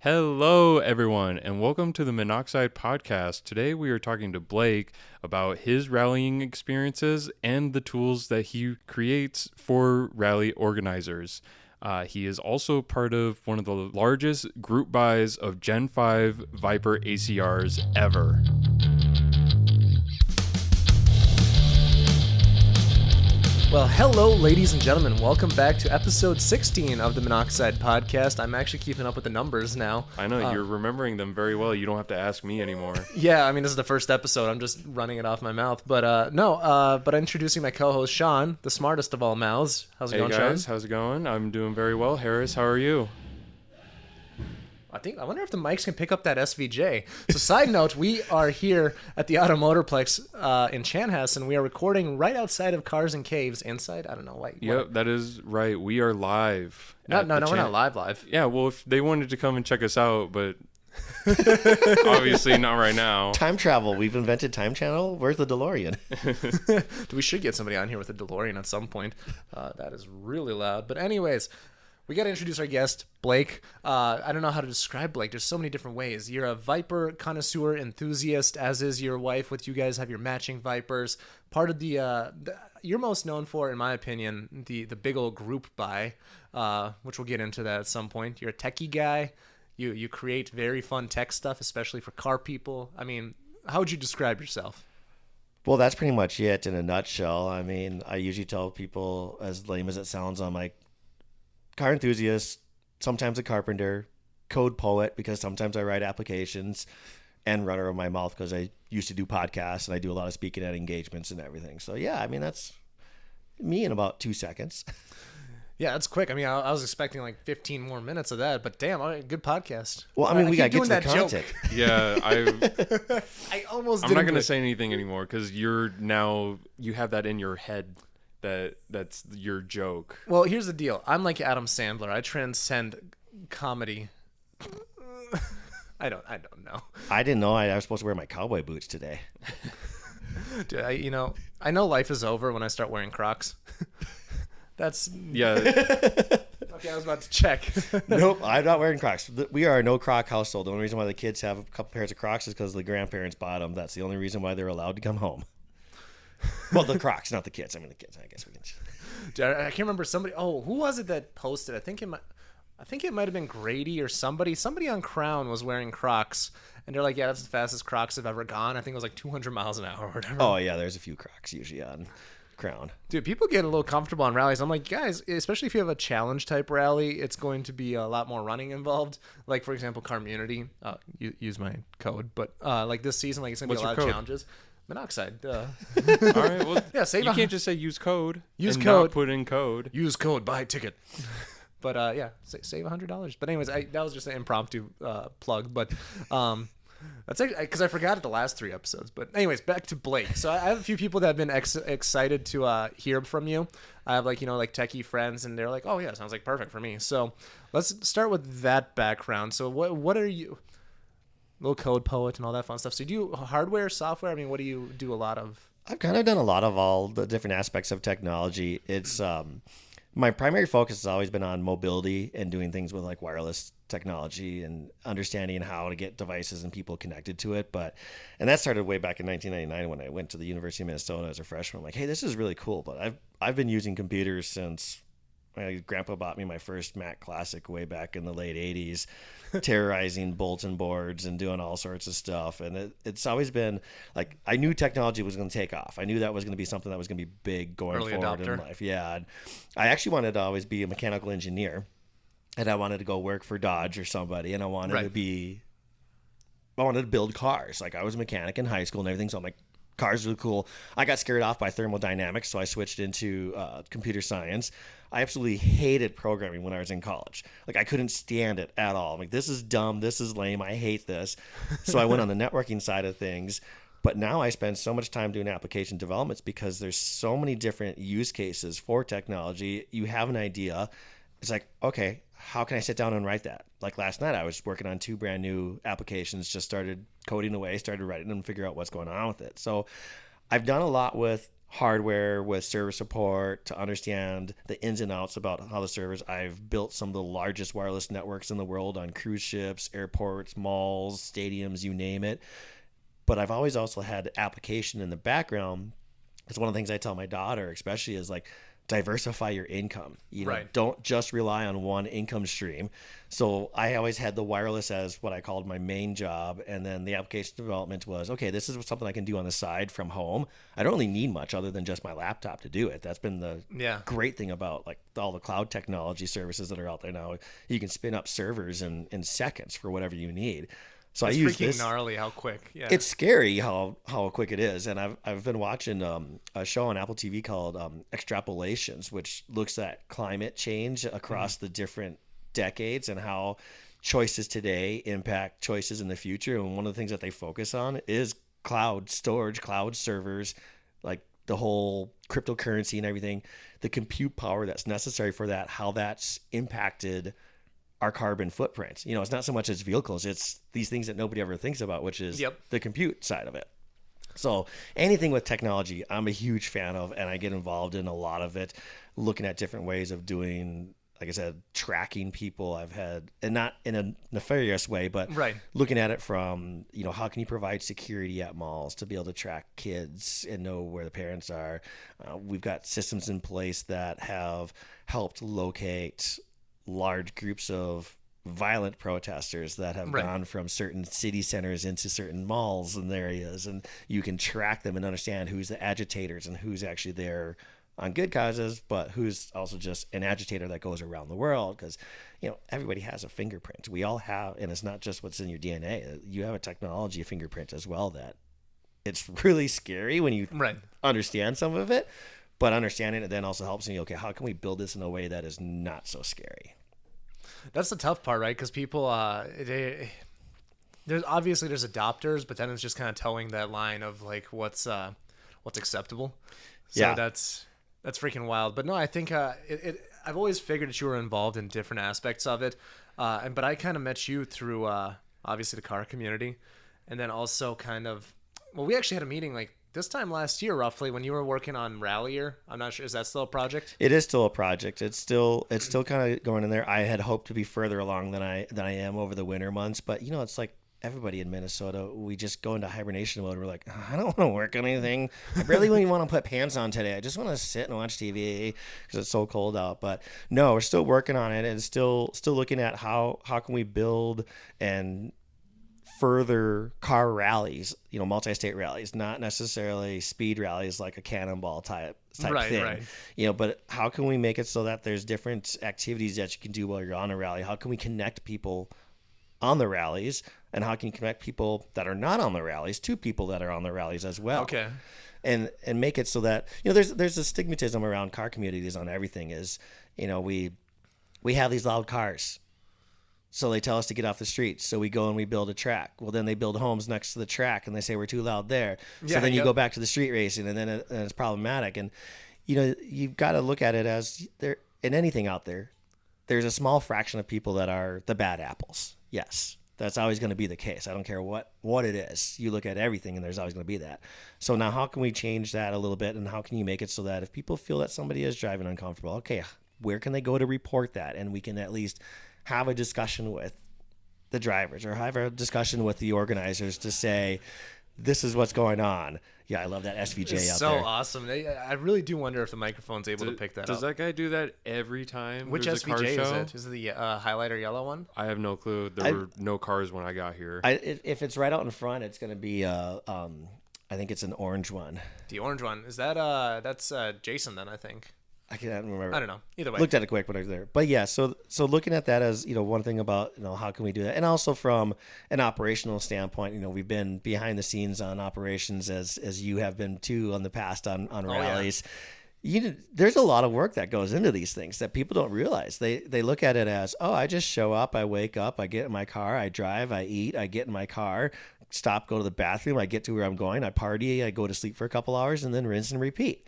Hello, everyone, and welcome to the Monoxide Podcast. Today, we are talking to Blake about his rallying experiences and the tools that he creates for rally organizers. He is also part of one of the largest group buys of Gen 5 Viper ACRs ever. Well, hello, ladies and gentlemen. Welcome back to episode 16 of the Monoxide Podcast. I'm actually keeping up with the numbers now. I know, you're remembering them very well. You don't have to ask me anymore. Yeah, I mean, this is the first episode. I'm just running it off my mouth. But I'm introducing my co-host, Sean, the smartest of all mouths. How's it going, guys, Sean? how's it going? I'm doing very well. Harris, how are you? I wonder if the mics can pick up that SVJ. So side note, we are here at the Automotorplex in Chanhassen. We are recording right outside of Cars and Caves. Inside? I don't know. Yep, that is right. We are live. No, we're not live. Yeah, well, if they wanted to come and check us out, but obviously not right now. Time travel. We've invented time travel. Where's the DeLorean? We should get somebody on here with a DeLorean at some point. That is really loud. But anyways, we got to introduce our guest, Blake. I don't know how to describe Blake. There's so many different ways. You're a Viper connoisseur enthusiast, as is your wife. With you guys have your matching Vipers. Part of you're most known for, in my opinion, the big old group buy, which we'll get into that at some point. You're a techie guy. You create very fun tech stuff, especially for car people. I mean, how would you describe yourself? Well, that's pretty much it in a nutshell. I mean, I usually tell people, as lame as it sounds, I'm like, car enthusiast, sometimes a carpenter, code poet because sometimes I write applications, and runner of my mouth because I used to do podcasts and I do a lot of speaking at engagements and everything. So yeah, I mean, that's me in about 2 seconds. Yeah, that's quick. I mean, I was expecting like 15 more minutes of that, but damn, good podcast. Well, I mean, we got to get to the content. Joke. Yeah, I almost I'm didn't not going to say anything anymore because you have that in your head. That's your joke. Well, here's the deal. I'm like Adam Sandler. I transcend comedy. I don't know. I didn't know I was supposed to wear my cowboy boots today. Dude, I know life is over when I start wearing Crocs. That's yeah. Okay, I was about to check. Nope, I'm not wearing Crocs. We are a no Croc household. The only reason why the kids have a couple pairs of Crocs is because the grandparents bought them. That's the only reason why they're allowed to come home. Well, the Crocs, not the kids. I mean, the kids. I guess we can. Dude, I can't remember somebody. Oh, who was it that posted? I think it might have been Grady or somebody. Somebody on Krone was wearing Crocs, and they're like, "Yeah, that's the fastest Crocs have ever gone." I think it was like 200 miles an hour or whatever. Oh yeah, there's a few Crocs usually on Crown. Dude, people get a little comfortable on rallies. I'm like, guys, especially if you have a challenge type rally, it's going to be a lot more running involved. Like, for example, Carmunity. Use my code, but like this season, like it's gonna be a lot of challenges. Monoxide. All right. Well, yeah. You can't just say use code. Use and code. Not put in code. Use code. Buy a ticket. But yeah, save $100. But anyways, that was just an impromptu plug. But that's because I forgot it the last 3 episodes. But anyways, back to Blake. So I have a few people that have been excited to hear from you. I have like techie friends, and they're like, oh yeah, sounds like perfect for me. So let's start with that background. So what are you? Little code poet and all that fun stuff. So do you hardware, software? I mean, what do you do a lot of? I've kind of done a lot of all the different aspects of technology. It's my primary focus has always been on mobility and doing things with like wireless technology and understanding how to get devices and people connected to it. And that started way back in 1999 when I went to the University of Minnesota as a freshman. I'm like, hey, this is really cool. But I've been using computers since my grandpa bought me my first Mac Classic way back in the late 80s, terrorizing bulletin boards and doing all sorts of stuff. And it's always been like, I knew technology was going to take off. I knew that was going to be something that was going to be big going Early forward adopter. in life. Yeah. And I actually wanted to always be a mechanical engineer, and I wanted to go work for Dodge or somebody. And I wanted to build cars. Like I was a mechanic in high school and everything. So I'm like, cars are cool. I got scared off by thermodynamics, so I switched into computer science. I absolutely hated programming when I was in college. Like I couldn't stand it at all. I'm like, this is dumb. This is lame. I hate this. So I went on the networking side of things. But now I spend so much time doing application developments because there's so many different use cases for technology. You have an idea. It's like, okay, how can I sit down and write that? Like last night, I was working on 2 brand new applications, just started coding away, started writing them, figure out what's going on with it. So I've done a lot with hardware with server support to understand the ins and outs about how the servers. I've built some of the largest wireless networks in the world on cruise ships, airports, malls, stadiums, you name it. But I've always also had application in the background. It's one of the things I tell my daughter, especially, is like, diversify your income. Right. Don't just rely on one income stream. So I always had the wireless as what I called my main job, and then the application development was, okay, this is something I can do on the side from home. I don't really need much other than just my laptop to do it. That's been the great thing about like all the cloud technology services that are out there now. You can spin up servers in seconds for whatever you need. So it's I use freaking this. gnarly how quick. Yeah. It's scary how quick it is. And I've been watching a show on Apple TV called Extrapolations, which looks at climate change across the different decades and how choices today impact choices in the future. And one of the things that they focus on is cloud storage, cloud servers, like the whole cryptocurrency and everything, the compute power that's necessary for that, how that's impacted our carbon footprint. It's not so much as vehicles, it's these things that nobody ever thinks about, which is the compute side of it. So anything with technology, I'm a huge fan of, and I get involved in a lot of it, looking at different ways of doing, like I said, tracking people. I've had, and not in a nefarious way, but looking at it from, how can you provide security at malls to be able to track kids and know where the parents are? We've got systems in place that have helped locate large groups of violent protesters that have gone from certain city centers into certain malls and areas, and you can track them and understand who's the agitators and who's actually there on good causes, but who's also just an agitator that goes around the world. Because everybody has a fingerprint. We all have, and it's not just what's in your DNA. You have a technology fingerprint as well that it's really scary when you understand some of it, but understanding it then also helps me, okay, how can we build this in a way that is not so scary? That's the tough part, right? Because people, there's adopters, but then it's just kind of towing that line of like what's acceptable. So that's freaking wild. But no, I think I've always figured that you were involved in different aspects of it, but I kind of met you through obviously the car community, and then also we actually had a meeting like this time last year, roughly, when you were working on Rallier. I'm not sure. Is that still a project? It is still a project. It's still kind of going in there. I had hoped to be further along than I am over the winter months, but it's like everybody in Minnesota, we just go into hibernation mode. We're like, I don't want to work on anything. I barely even want to put pants on today. I just want to sit and watch TV because it's so cold out. But no, we're still working on it, and still looking at how can we build and further car rallies, multi-state rallies, not necessarily speed rallies like a cannonball type thing. But how can we make it so that there's different activities that you can do while you're on a rally? How can we connect people on the rallies, and how can you connect people that are not on the rallies to people that are on the rallies as well? Okay. And make it so that, there's a stigmatism around car communities on everything is, we have these loud cars. So they tell us to get off the streets. So we go and we build a track. Well, then they build homes next to the track, and they say we're too loud there. So then you go back to the street racing, and then it's problematic. And, you've got to look at it as there in anything out there, there's a small fraction of people that are the bad apples. Yes, that's always going to be the case. I don't care what it is. You look at everything, and there's always going to be that. So now how can we change that a little bit, and how can you make it so that if people feel that somebody is driving uncomfortable, okay, where can they go to report that? And we can at least have a discussion with the drivers or have a discussion with the organizers to say, this is what's going on. Yeah, I love that SVJ it's out so there. So awesome. I really do wonder if the microphone's able to pick that up. Does that guy do that every time? Which there's SVJ a car show? is it? Is it the highlighter yellow one? I have no clue. There were no cars when I got here. If it's right out in front, it's going to be, I think it's an orange one. The orange one. Is that, that's Jason then, I think. I can't remember. I don't know. Either way. Looked at it quick when I was there. But yeah, so looking at that as, one thing about, how can we do that? And also from an operational standpoint, we've been behind the scenes on operations as you have been too on the past on rallies. Yeah. There's a lot of work that goes into these things that people don't realize. They look at it as, I just show up, I wake up, I get in my car, I drive, I eat, I get in my car, stop, go to the bathroom, I get to where I'm going, I party, I go to sleep for a couple hours, and then rinse and repeat.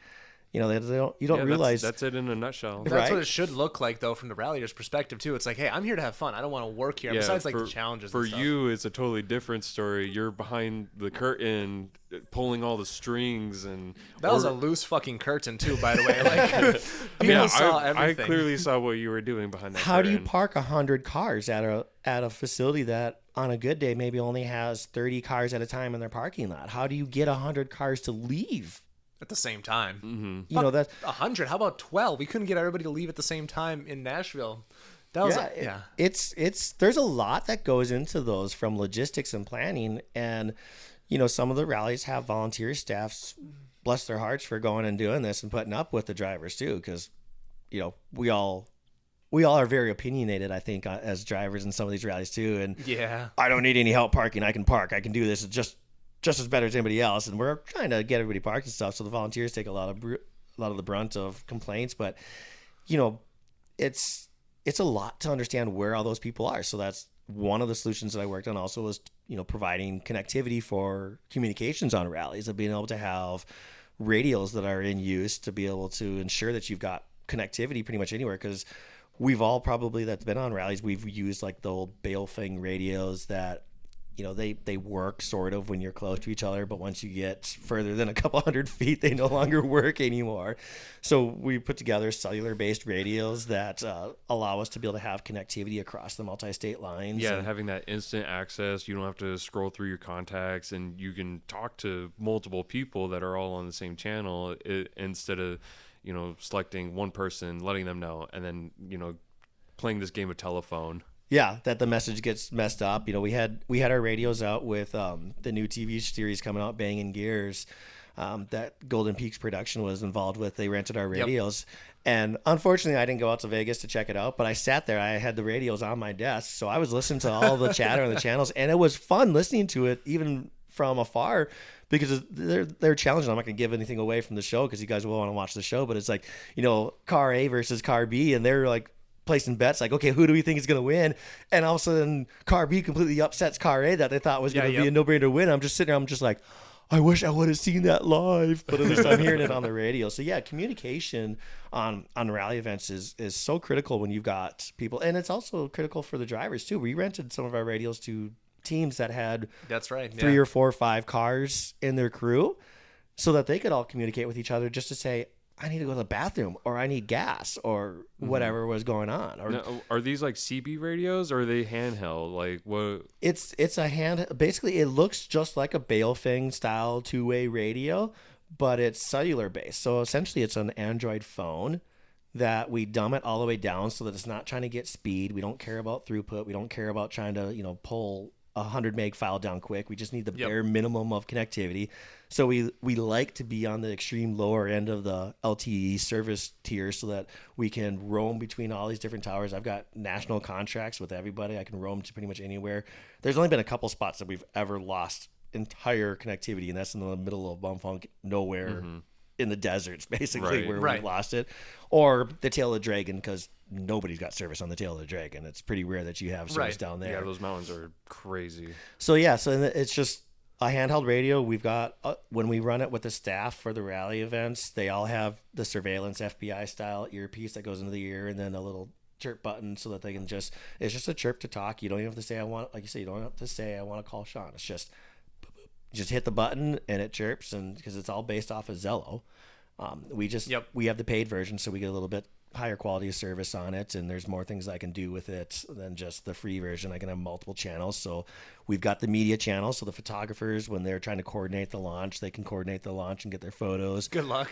You know, you don't realize that's it in a nutshell. That's Right. what it should look like, though, from the Ralliers' perspective too. It's like, hey, I'm here to have fun. I don't want to work here. Besides, like, the challenges. For and stuff. you, it's a totally different story. You're behind the curtain, pulling all the strings, and That was a loose fucking curtain too, by the way. Like, people saw I everything. clearly saw what you were doing behind that. how do you curtain. park 100 cars at a facility that on a good day maybe only has 30 cars at a time in their parking lot? How do you get 100 cars to leave? At the same time. Mm-hmm. You know, that's 100. How about 12? We couldn't get everybody to leave at the same time in Nashville. That was it's there's a lot that goes into those, from logistics and planning. And you know, some of the rallies have volunteer staffs, bless their hearts, for going and doing this and putting up with the drivers too, because you know, we all are very opinionated, I think, as drivers in some of these rallies too. And yeah. I don't need any help parking. I can park. I can do this. It's just as better as anybody else. And we're trying to get everybody parked and stuff. So the volunteers take a lot of the brunt of complaints. But you know, it's a lot to understand where all those people are. So that's one of the solutions that I worked on. Also was, you know, providing connectivity for communications on rallies, of being able to have radios that are in use to be able to ensure that you've got connectivity pretty much anywhere. Because we've all probably, that's been on rallies, we've used like the old Balefing radios that, you know, they work sort of when you're close to each other, but once you get further than a couple hundred feet, they no longer work anymore. So we put together cellular-based radios that allow us to be able to have connectivity across the multi-state lines. Yeah, having that instant access, you don't have to scroll through your contacts, and you can talk to multiple people that are all on the same channel instead of, you know, selecting one person, letting them know, and then, you know, playing this game of telephone. Yeah, that the message gets messed up. You know, we had our radios out with the new TV series coming out, Banging Gears, that Golden Peaks production was involved with. They rented our radios. Yep. And unfortunately, I didn't go out to Vegas to check it out, but I sat there. I had the radios on my desk, so I was listening to all the chatter on the channels, and it was fun listening to it even from afar, because they're challenging. I'm not going to give anything away from the show because you guys will want to watch the show, but it's like, you know, car A versus car B, and they're like placing bets like, okay, who do we think is going to win? And all of a sudden car B completely upsets car A that they thought was going to be a no-brainer win. I'm just sitting there, I'm just like, I wish I would have seen that live, but at least I'm hearing it on the radio. So yeah, communication on rally events is so critical when you've got people, and it's also critical for the drivers too. We rented some of our radios to teams that had three or four or five cars in their crew, so that they could all communicate with each other just to say, I need to go to the bathroom, or I need gas, or whatever was going on. Or now, are these like CB radios, or are they handheld? Like what? It's a hand. Basically, it looks just like a Balefing style two-way radio, but it's cellular based. So essentially, it's an Android phone that we dumb it all the way down so that it's not trying to get speed. We don't care about throughput. We don't care about trying to, you know, pull a 100 meg file down quick. We just need the bare minimum of connectivity. So we like to be on the extreme lower end of the LTE service tier so that we can roam between all these different towers. I've got national contracts with everybody. I can roam to pretty much anywhere. There's only been a couple spots that we've ever lost entire connectivity, and that's in the middle of bumfunk nowhere in the deserts, basically, where we lost it. Or the Tail of the Dragon, because nobody's got service on the Tail of the Dragon. It's pretty rare that you have service down there. Yeah, those mountains are crazy. So yeah, so it's just a handheld radio. We've got, when we run it with the staff for the rally events, they all have the surveillance FBI style earpiece that goes into the ear, and then a little chirp button so that they can just, it's just a chirp to talk. You don't even have to say, like you say, you don't have to say, I want to call Sean. It's just, you just hit the button and it chirps, and because it's all based off of Zello. We have the paid version, so we get a little bit higher quality of service on it, and there's more things I can do with it than just the free version. I can have multiple channels. So we've got the media channel, so the photographers, when they're trying to coordinate the launch, they can coordinate the launch and get their photos. Good luck.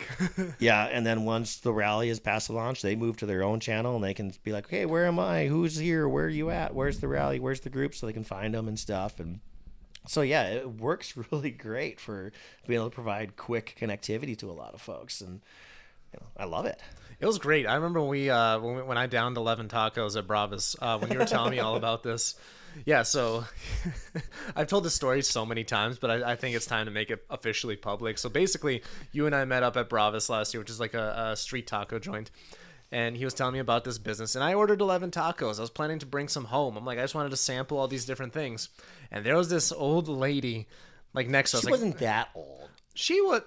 Yeah, and then once the rally is past the launch, they move to their own channel, and they can be like, okay, where am I? Who's here? Where are you at? Where's the rally? Where's the group? So they can find them and stuff. And so yeah, it works really great for being able to provide quick connectivity to a lot of folks, and you know, I love it. It was great. I remember when I downed 11 tacos at Bravas, when you were telling me all about this. Yeah, so I've told this story so many times, but I think it's time to make it officially public. So basically, you and I met up at Bravas last year, which is like a street taco joint. And he was telling me about this business, and I ordered 11 tacos. I was planning to bring some home. I'm like, I just wanted to sample all these different things. And there was this old lady, like next to us. She wasn't that old. She was.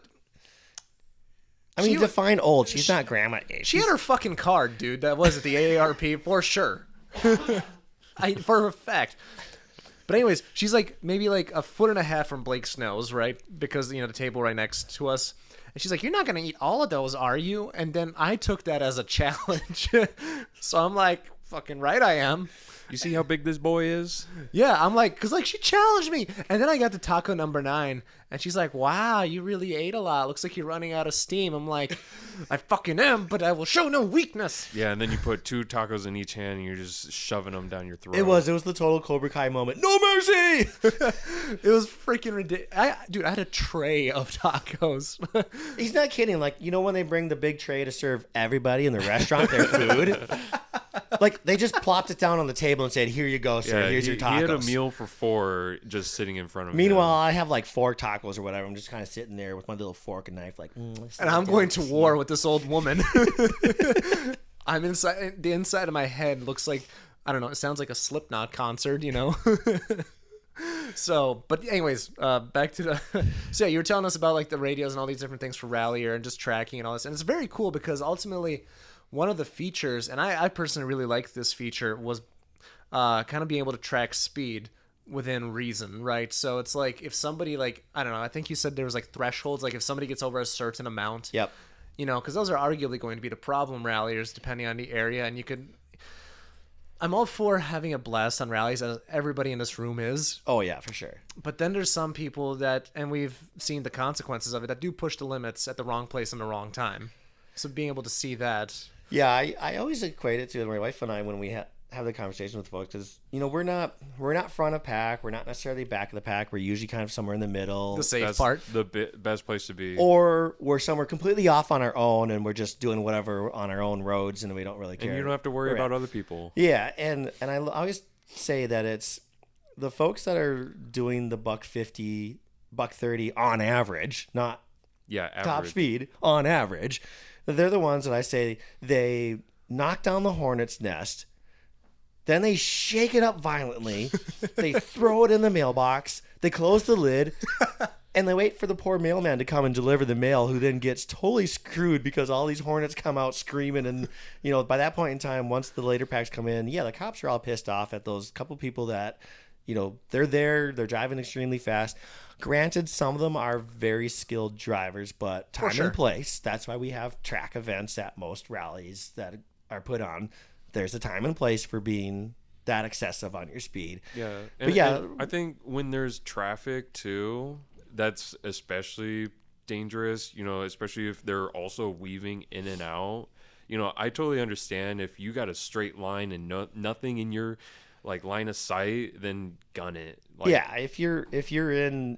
I mean, She- define old. She's not grandma age. She had her fucking card, dude. That was at the AARP for sure. For a fact. But anyways, she's like maybe like a foot and a half from Blake Snow's, right? Because the table right next to us. And she's like, "You're not gonna eat all of those, are you?" And then I took that as a challenge. So I'm like, "Fucking right, I am." You see how big this boy is? Yeah, I'm like, cause like she challenged me, and then I got to taco number 9, and she's like, "Wow, you really ate a lot. Looks like you're running out of steam." I'm like, "I fucking am, but I will show no weakness." Yeah, and then you put 2 tacos in each hand and you're just shoving them down your throat. It was the total Cobra Kai moment. No mercy. It was freaking ridiculous. Dude, I had a tray of tacos. He's not kidding. Like, when they bring the big tray to serve everybody in the restaurant their food, like they just plopped it down on the table and said, "Here you go, sir. Here's your tacos." He had a meal for 4 just sitting in front of him. Meanwhile, I have like 4 tacos or whatever. I'm just kind of sitting there with my little fork and knife, like. And I'm going to war with this old woman. I'm inside. The inside of my head looks like, I don't know. It sounds like a Slipknot concert, So, but anyways, back to the. So yeah, you were telling us about like the radios and all these different things for Rallier and just tracking and all this, and it's very cool because ultimately, one of the features, and I personally really like this feature, was kind of being able to track speed within reason, right? So it's like if somebody like, I don't know, I think you said there was like thresholds, like if somebody gets over a certain amount. Yep. Because those are arguably going to be the problem Ralliers depending on the area, and you could. I'm all for having a blast on rallies, as everybody in this room is. Oh yeah, for sure. But then there's some people that, and we've seen the consequences of it, that do push the limits at the wrong place and the wrong time. So being able to see that. Yeah, I always equate it to my wife and I when we have the conversation with folks is, we're not front of pack, we're not necessarily back of the pack, we're usually kind of somewhere in the middle. The safe That's part. the best place to be. Or we're somewhere completely off on our own and we're just doing whatever on our own roads and we don't really care. And you don't have to worry about other people. Yeah, and I always say that it's the folks that are doing the $150, $130 on average, not Yeah, top average. speed on average. They're the ones that I say they knock down the hornet's nest, then they shake it up violently, they throw it in the mailbox, they close the lid, and they wait for the poor mailman to come and deliver the mail, who then gets totally screwed because all these hornets come out screaming. And, by that point in time, once the later packs come in, yeah, the cops are all pissed off at those couple people that, they're there, they're driving extremely fast. Granted, some of them are very skilled drivers, but time and place. That's why we have track events at most rallies that are put on. There's a time and place for being that excessive on your speed. Yeah. But yeah, and I think when there's traffic too, that's especially dangerous, especially if they're also weaving in and out. I totally understand if you got a straight line and nothing in your like line of sight, then gun it. Like, yeah, if you're in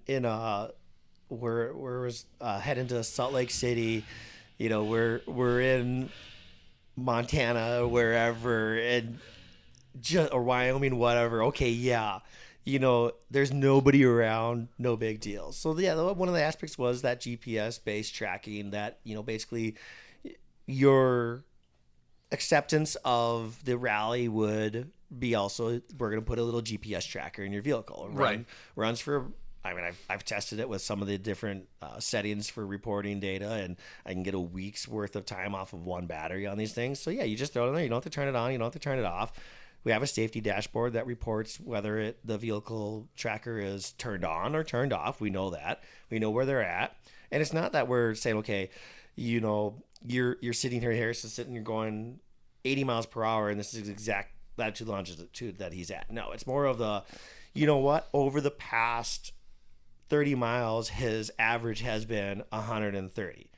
we're heading to Salt Lake City, we're in Montana, wherever, and or Wyoming, whatever. Okay, yeah, there's nobody around, no big deal. So yeah, one of the aspects was that GPS based tracking that basically your acceptance of the rally would be also, we're going to put a little GPS tracker in your vehicle. Runs for, I've tested it with some of the different settings for reporting data, and I can get a week's worth of time off of one battery on these things. So yeah, you just throw it in there. You don't have to turn it on. You don't have to turn it off. We have a safety dashboard that reports whether the vehicle tracker is turned on or turned off. We know that. We know where they're at. And it's not that we're saying, okay, you're sitting here, Harris is sitting, you're going 80 miles per hour, and this is exact latitude longitude that he's at. No, it's more of the, over the past 30 miles, his average has been 130.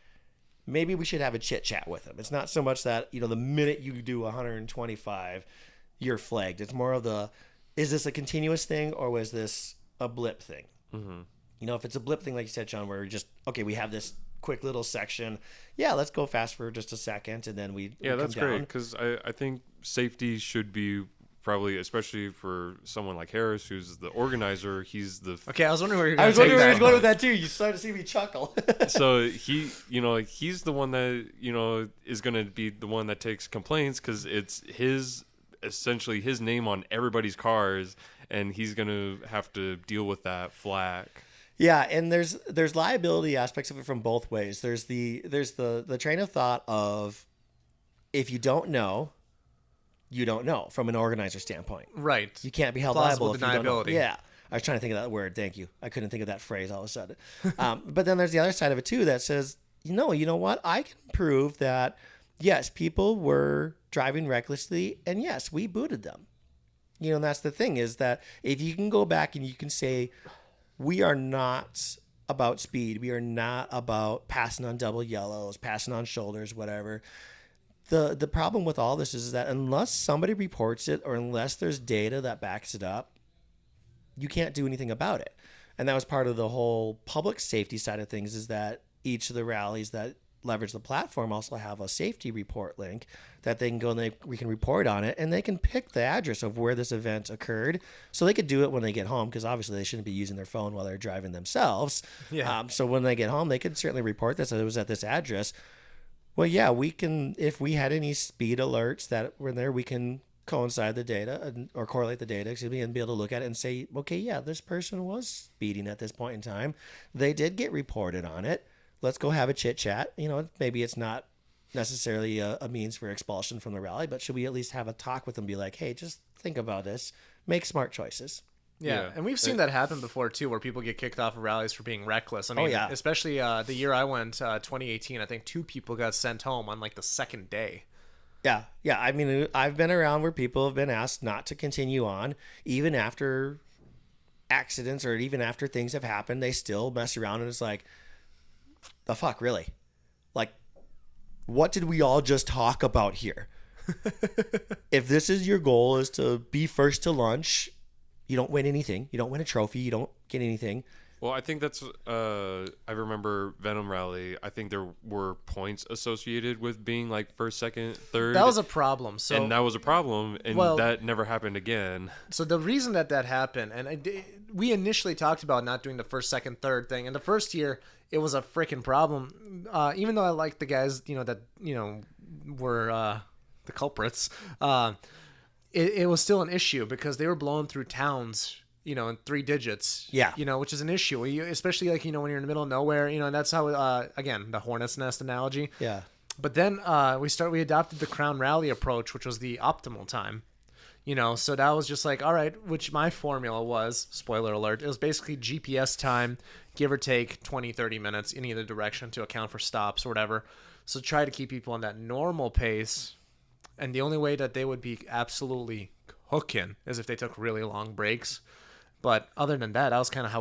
Maybe we should have a chit chat with him. It's not so much that, the minute you do 125, you're flagged. It's more of the, is this a continuous thing or was this a blip thing? Mm-hmm. If it's a blip thing, like you said, Sean, where we're just, okay, we have this quick little section. Yeah, let's go fast for just a second, and then we that's come down. great, because I think safety should be probably, especially for someone like Harris, who's the organizer. He's the Okay, I was wondering where you're I going was to take wondering where that. he's going with that too. You started to see me chuckle. so he's the one that is going to be the one that takes complaints, because it's essentially his name on everybody's cars, and he's going to have to deal with that flack. Yeah, and there's liability aspects of it from both ways. There's the train of thought of if you don't know, you don't know from an organizer standpoint. Right. You can't be held Plausible liable if you don't know. deniability. Yeah. I was trying to think of that word. Thank you. I couldn't think of that phrase all of a sudden. But then there's the other side of it too that says, you know what? I can prove that, yes, people were driving recklessly, and yes, we booted them. And that's the thing is that if you can go back and you can say, we are not about speed. We are not about passing on double yellows, passing on shoulders, whatever. The problem with all this is that unless somebody reports it or unless there's data that backs it up, you can't do anything about it. And that was part of the whole public safety side of things, is that each of the rallies that leverage the platform also have a safety report link that they can go and we can report on it, and they can pick the address of where this event occurred. So they could do it when they get home, because obviously they shouldn't be using their phone while they're driving themselves. Yeah. So when they get home, they could certainly report this. It was at this address. Well, yeah, we can, if we had any speed alerts that were there, we can coincide the data or correlate the data, and be able to look at it and say, okay, yeah, this person was speeding at this point in time. They did get reported on it. Let's go have a chit chat. Maybe it's not necessarily a means for expulsion from the rally, but should we at least have a talk with them, be like, hey, just think about this, make smart choices. Yeah, and we've seen that happen before too, where people get kicked off of rallies for being reckless. I mean, yeah. especially the year I went, 2018, I think 2 people got sent home on like the second day. Yeah. I mean, I've been around where people have been asked not to continue on, even after accidents or even after things have happened. They still mess around, and it's like, the fuck, really? Like, what did we all just talk about here? If this is your goal, is to be first to lunch, you don't win anything. You don't win a trophy. You don't get anything. Well, I think that's, I remember Venom Rally, I think there were points associated with being like first, second, third. That was a problem. And that was a problem, and that never happened again. So the reason that happened, and we initially talked about not doing the first, second, third thing. And the first year, it was a freaking problem. Even though I liked the guys, that, were the culprits, it was still an issue because they were blowing through towns, in 3 digits. Yeah. Which is an issue, especially like, when you're in the middle of nowhere, and that's how, again, the hornet's nest analogy. Yeah. But then we adopted the Crown Rally approach, which was the optimal time. So that was just like, all right, which my formula was, spoiler alert, it was basically GPS time, give or take 20, 30 minutes in either direction to account for stops or whatever. So try to keep people on that normal pace. And the only way that they would be absolutely cooking is if they took really long breaks. But other than that was kind of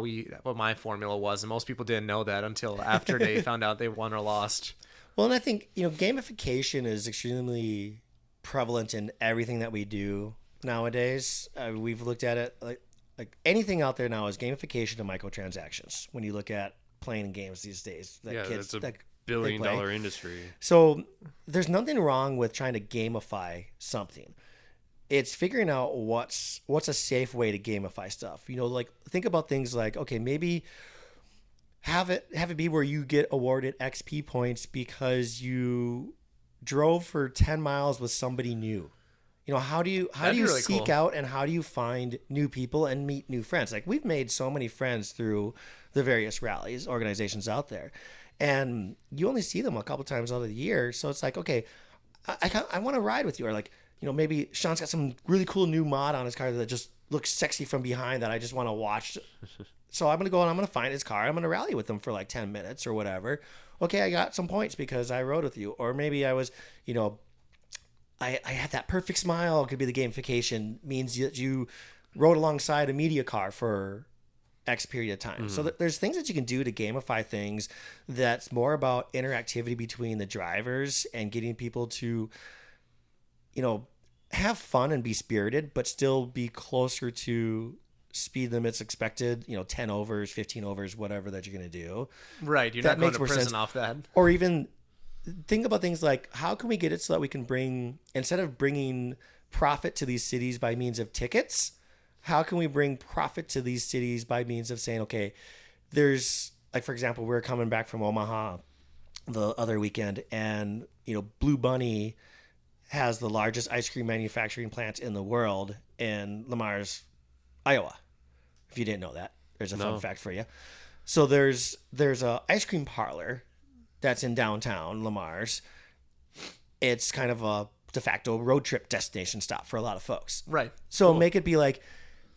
what my formula was. And most people didn't know that until after they found out they won or lost. Well, and I think, gamification is extremely prevalent in everything that we do nowadays. We've looked at it like anything out there now is gamification of microtransactions. When you look at playing games these days, It's a billion-dollar industry. So there's nothing wrong with trying to gamify something. It's figuring out what's a safe way to gamify stuff. Like think about things like, okay, maybe have it be where you get awarded XP points because you drove for 10 miles with somebody new. How do you really seek cool. out and how do you find new people and meet new friends? Like we've made so many friends through the various rallies, organizations out there, and you only see them a couple times out of the year. So it's like, okay, I want to ride with you, or like, maybe Sean's got some really cool new mod on his car that just looks sexy from behind that I just want to watch. So I'm going to go and I'm going to find his car. I'm going to rally with him for like 10 minutes or whatever. Okay, I got some points because I rode with you. Or maybe I was, I had that perfect smile. Could be the gamification, means that you rode alongside a media car for X period of time. So there's things that you can do to gamify things that's more about interactivity between the drivers and getting people to, have fun and be spirited, but still be closer to speed limits expected, 10 overs, 15 overs, whatever that you're going to do. Right. You're That not going makes to more prison sense. off that. Or even think about things like, how can we get it so that we can bring, instead of bringing profit to these cities by means of tickets, how can we bring profit to these cities by means of saying, okay, there's, like, for example, we're coming back from Omaha the other weekend, and, Blue Bunny has the largest ice cream manufacturing plant in the world in Lamar's, Iowa. If you didn't know that, there's a fun fact for you. So there's a ice cream parlor that's in downtown Lamar's. It's kind of a de facto road trip destination stop for a lot of folks. Right. So Cool. make it be like,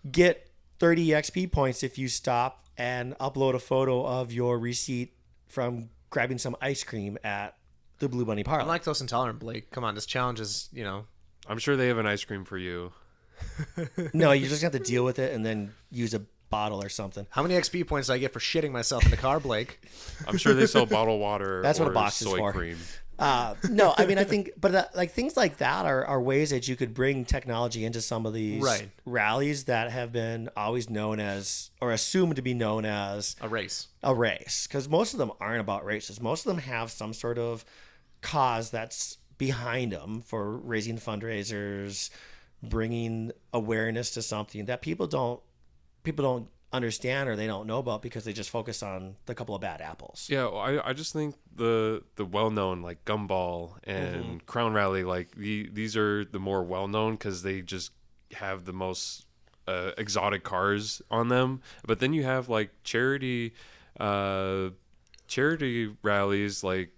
get 30 XP points if you stop and upload a photo of your receipt from grabbing some ice cream at the Blue Bunny Parlor. I'm lactose intolerant, Blake. Come on, this challenge is, I'm sure they have an ice cream for you. No, you just have to deal with it and then use a bottle or something. How many XP points do I get for shitting myself in the car, Blake? I'm sure they sell bottled water. That's or what a box is soy for. cream. No, I mean, I think, but like things like that are ways that you could bring technology into some of these Right. rallies that have been always known as, or assumed to be known as, A race. a race. Because most of them aren't about races. Most of them have some sort of cause that's behind them for raising fundraisers, bringing awareness to something that people don't understand or they don't know about because they just focus on the couple of bad apples. Yeah, well, I just think the well-known like Gumball and Crown Rally, like these are the more well-known because they just have the most exotic cars on them. But then you have like charity rallies like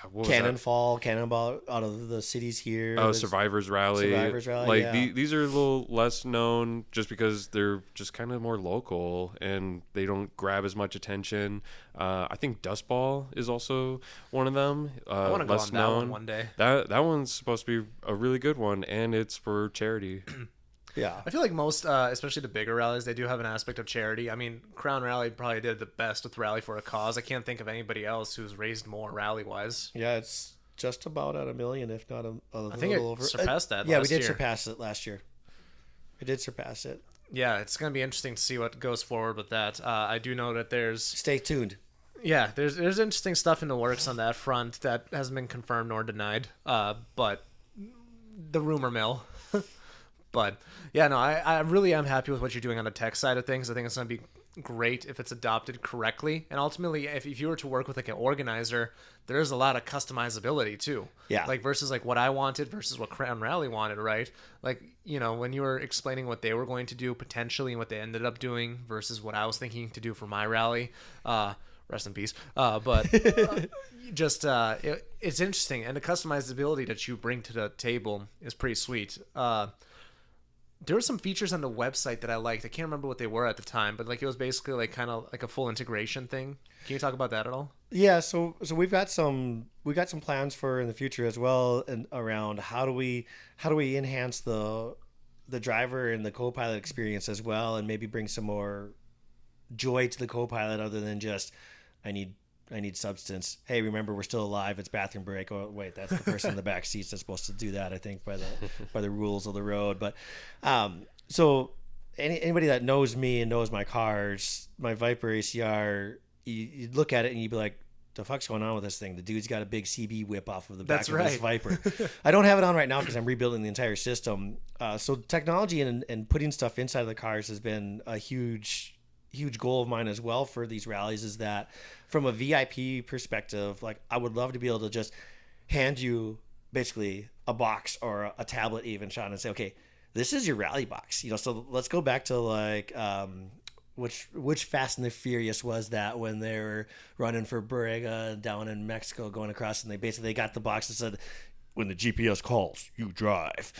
what was that? Cannonball out of the cities here. Oh, There's Survivors Rally. Like yeah. These are a little less known just because they're just kind of more local and they don't grab as much attention. I think Dust Ball is also one of them. I want to go less on that known. one day. That one's supposed to be a really good one, and it's for charity. Yeah. I feel like most, especially the bigger rallies, they do have an aspect of charity. I mean, Crown Rally probably did the best with Rally for a Cause. I can't think of anybody else who's raised more rally-wise. Yeah, it's just about at $1 million, if not a I think little it over. surpassed that Yeah, last we did year. surpass it last year. We did surpass it. Yeah, it's going to be interesting to see what goes forward with that. I do know that there's Stay tuned. there's interesting stuff in the works on that front that hasn't been confirmed nor denied. But the rumor mill. But yeah, no, I really am happy with what you're doing on the tech side of things. I think it's going to be great if it's adopted correctly. And ultimately, if you were to work with like an organizer, there's a lot of customizability too. Yeah. Like versus like what I wanted versus what Crown Rally wanted, right? Like, when you were explaining what they were going to do potentially and what they ended up doing versus what I was thinking to do for my rally, rest in peace. But it's interesting. And the customizability that you bring to the table is pretty sweet. There were some features on the website that I liked. I can't remember what they were at the time, but like it was basically like kind of like a full integration thing. Can you talk about that at all? Yeah, so we've got some plans for in the future as well, and around how do we enhance the driver and the co-pilot experience as well, and maybe bring some more joy to the co-pilot other than just I need substance. Hey, remember we're still alive. It's bathroom break. Oh wait, that's the person in the back seats that's supposed to do that. I think by the rules of the road. But so anybody that knows me and knows my cars, my Viper ACR, you look at it and you'd be like, the fuck's going on with this thing? The dude's got a big CB whip off of the back of this Viper. I don't have it on right now because I'm rebuilding the entire system. So technology and putting stuff inside of the cars has been a huge goal of mine as well for these rallies. Is that from a VIP perspective, like I would love to be able to just hand you basically a box or a tablet even, Sean, and say, okay, this is your rally box. So let's go back to like which Fast and the Furious was that when they were running for Borrega down in Mexico going across, and they got the box that said, when the GPS calls, you drive.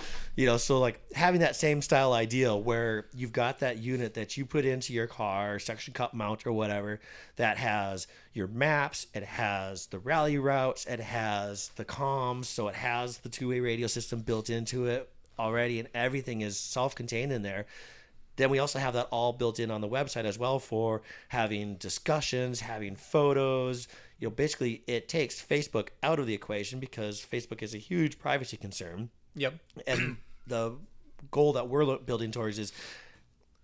So like having that same style idea where you've got that unit that you put into your car, suction cup mount or whatever, that has your maps, it has the rally routes, it has the comms, so it has the two-way radio system built into it already, and everything is self-contained in there. Then we also have that all built in on the website as well for having discussions, having photos. Basically it takes Facebook out of the equation because Facebook is a huge privacy concern. Yep. And the goal that we're building towards is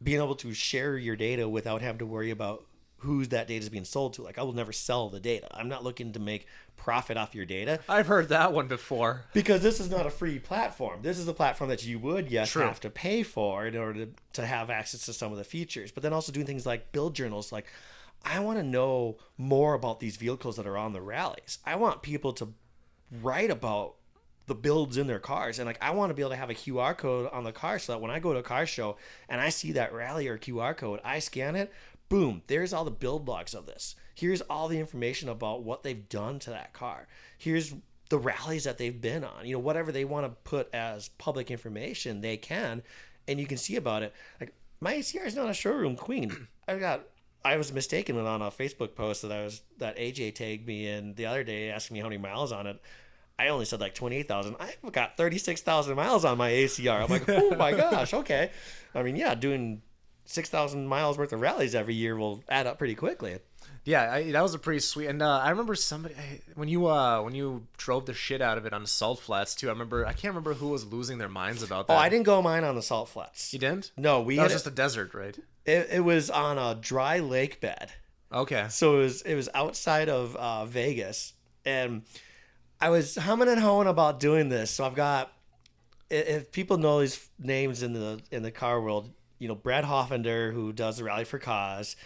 being able to share your data without having to worry about who that data is being sold to. Like, I will never sell the data. I'm not looking to make profit off your data. I've heard that one before. Because this is not a free platform. This is a platform that you would, True. have to pay for in order to have access to some of the features. But then also doing things like build journals. Like, I want to know more about these vehicles that are on the rallies. I want people to write about the builds in their cars. And like, I want to be able to have a QR code on the car so that when I go to a car show and I see that rally or QR code, I scan it, boom, there's all the build logs of this. Here's all the information about what they've done to that car. Here's the rallies that they've been on. You know, whatever they want to put as public information, they can, and you can see about it. Like, my ACR is not a showroom queen. I was mistaken on a Facebook post that AJ tagged me in the other day asking me how many miles on it. I only said like 28,000. I've got 36,000 miles on my ACR. I'm like, oh my gosh, okay. I mean, yeah, doing 6,000 miles worth of rallies every year will add up pretty quickly. Yeah, that was a pretty sweet. And I remember when you drove the shit out of it on the salt flats too. I can't remember who was losing their minds about that. Oh, I didn't go mine on the salt flats. You didn't? No, that was just a desert, right? It was on a dry lake bed. Okay. So it was outside of Vegas, and I was humming and hawing about doing this. So I've got, if people know these names in the car world, you know, Brad Hoffender, who does the Rally for Cause,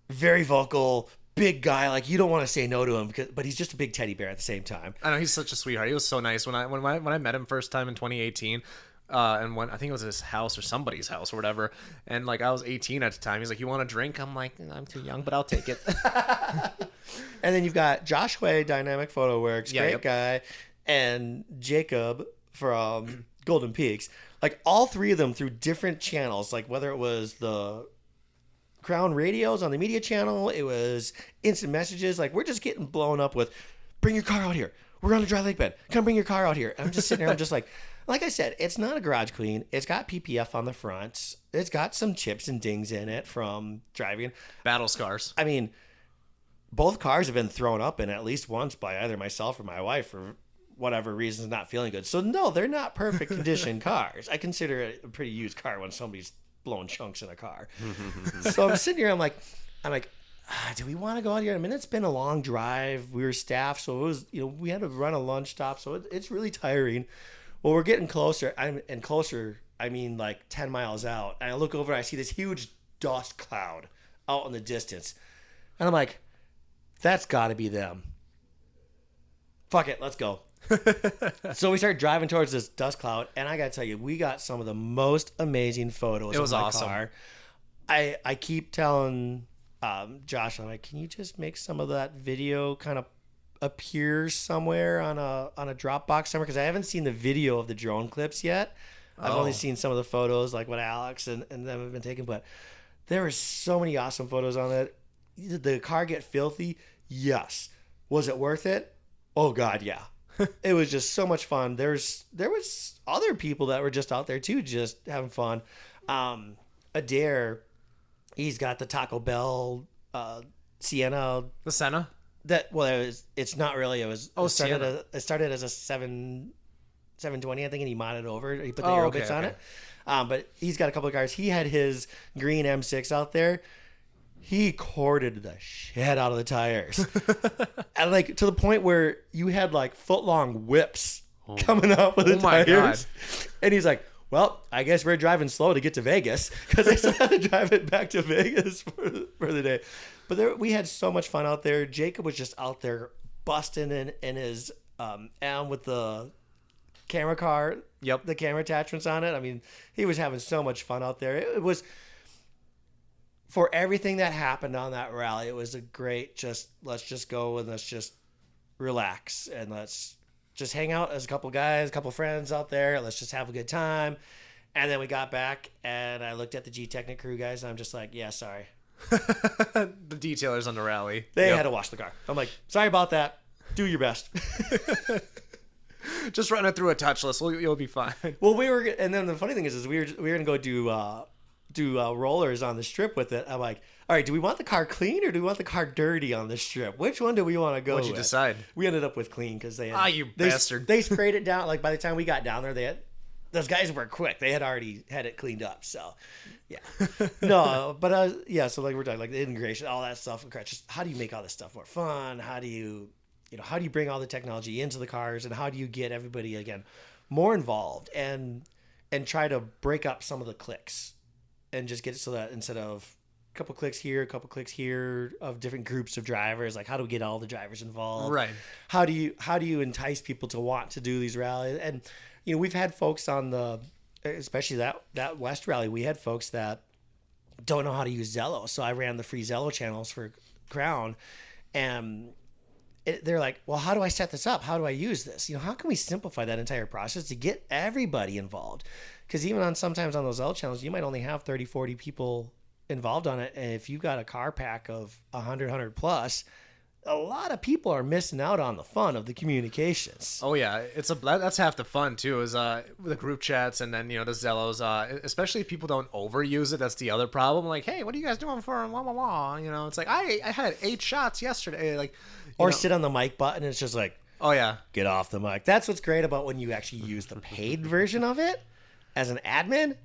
very vocal, big guy. Like, you don't want to say no to him, but he's just a big teddy bear at the same time. I know, he's such a sweetheart. He was so nice when I met him first time in 2018. And when I think it was his house or somebody's house or whatever, and like I was 18 at the time, he's like, "You want a drink?" I'm like, "I'm too young, but I'll take it." And then you've got Josh Way, Dynamic Photo Works, great guy, and Jacob from Golden Peaks. Like, all three of them through different channels, like whether it was the Crown radios on the media channel, it was instant messages. Like, we're just getting blown up with, "Bring your car out here. We're on a dry lake bed. Come bring your car out here." And I'm just sitting there. I'm just like I said, it's not a garage clean. It's got PPF on the front. It's got some chips and dings in it from driving. Battle scars. I mean, both cars have been thrown up in at least once by either myself or my wife for whatever reasons, not feeling good. So no, they're not perfect condition cars. I consider it a pretty used car when somebody's blowing chunks in a car. So I'm sitting here. I'm like, do we want to go out here? I mean, it's been a long drive. We were staffed, so it was, you know, we had to run a lunch stop, so it's really tiring. Well, we're getting closer, and closer, I mean like 10 miles out. And I look over and I see this huge dust cloud out in the distance. And I'm like, that's got to be them. Fuck it, let's go. So we start driving towards this dust cloud, and I got to tell you, we got some of the most amazing photos of my awesome. Car. I keep telling Josh, I'm like, can you just make some of that video kind of appears somewhere on a Dropbox somewhere, because I haven't seen the video of the drone clips yet. I've only seen some of the photos, like what Alex and them have been taking, but there were so many awesome photos on it. Did the car get filthy? Yes. Was it worth it? Oh God, yeah. It was just so much fun. There was other people that were just out there too, just having fun. Adair, he's got the Taco Bell Sienna. The Senna? It's not really. It started as a 720, I think, and he modded over. He put the aero bits on it. But he's got a couple of cars. He had his green M6 out there. He corded the shit out of the tires, and like to the point where you had like foot-long whips coming up with the tires. God. And he's like, "Well, I guess we're driving slow to get to Vegas," because I still had to drive it back to Vegas for the day. But we had so much fun out there. Jacob was just out there busting in his M with the camera car. Yep. The camera attachments on it. I mean, he was having so much fun out there. It was, for everything that happened on that rally, it was a great, let's just go and let's just relax and let's just hang out as a couple guys, a couple friends out there. Let's just have a good time. And then we got back and I looked at the G-Technic crew guys and I'm just like, yeah, sorry. The detailers on the rally. They had to wash the car. I'm like, sorry about that. Do your best. Just run it through a touchless. You'll be fine. Well, and then the funny thing is we were gonna go do rollers on the strip with it. I'm like, all right, do we want the car clean or do we want the car dirty on the strip? Which one do we want to go with? What'd you decide? We ended up with clean because they had, bastard. They sprayed it down. Like by the time we got down there, those guys were quick. They had already had it cleaned up. So yeah, no, but so like we're talking like the integration, all that stuff. Just how do you make all this stuff more fun? How do you bring all the technology into the cars, and how do you get everybody again more involved and try to break up some of the clicks and just get it so that instead of a couple clicks here, a couple clicks here of different groups of drivers, like how do we get all the drivers involved? Right. How do you entice people to want to do these rallies? And we've had folks on especially that West rally, we had folks that don't know how to use Zello. So I ran the free Zello channels for Krone, and they're like, well, how do I set this up? How do I use this? How can we simplify that entire process to get everybody involved? Because even sometimes on those Zello channels, you might only have 30, 40 people involved on it. And if you've got a car pack of 100 plus, a lot of people are missing out on the fun of the communications. Oh yeah, that's half the fun too. Is the group chats and then the Zellos. Especially if people don't overuse it. That's the other problem. Like, hey, what are you guys doing for? Blah, blah, blah. It's like I had 8 shots yesterday. Like, sit on the mic button. And it's just like, oh yeah, get off the mic. That's what's great about when you actually use the paid version of it. As an admin,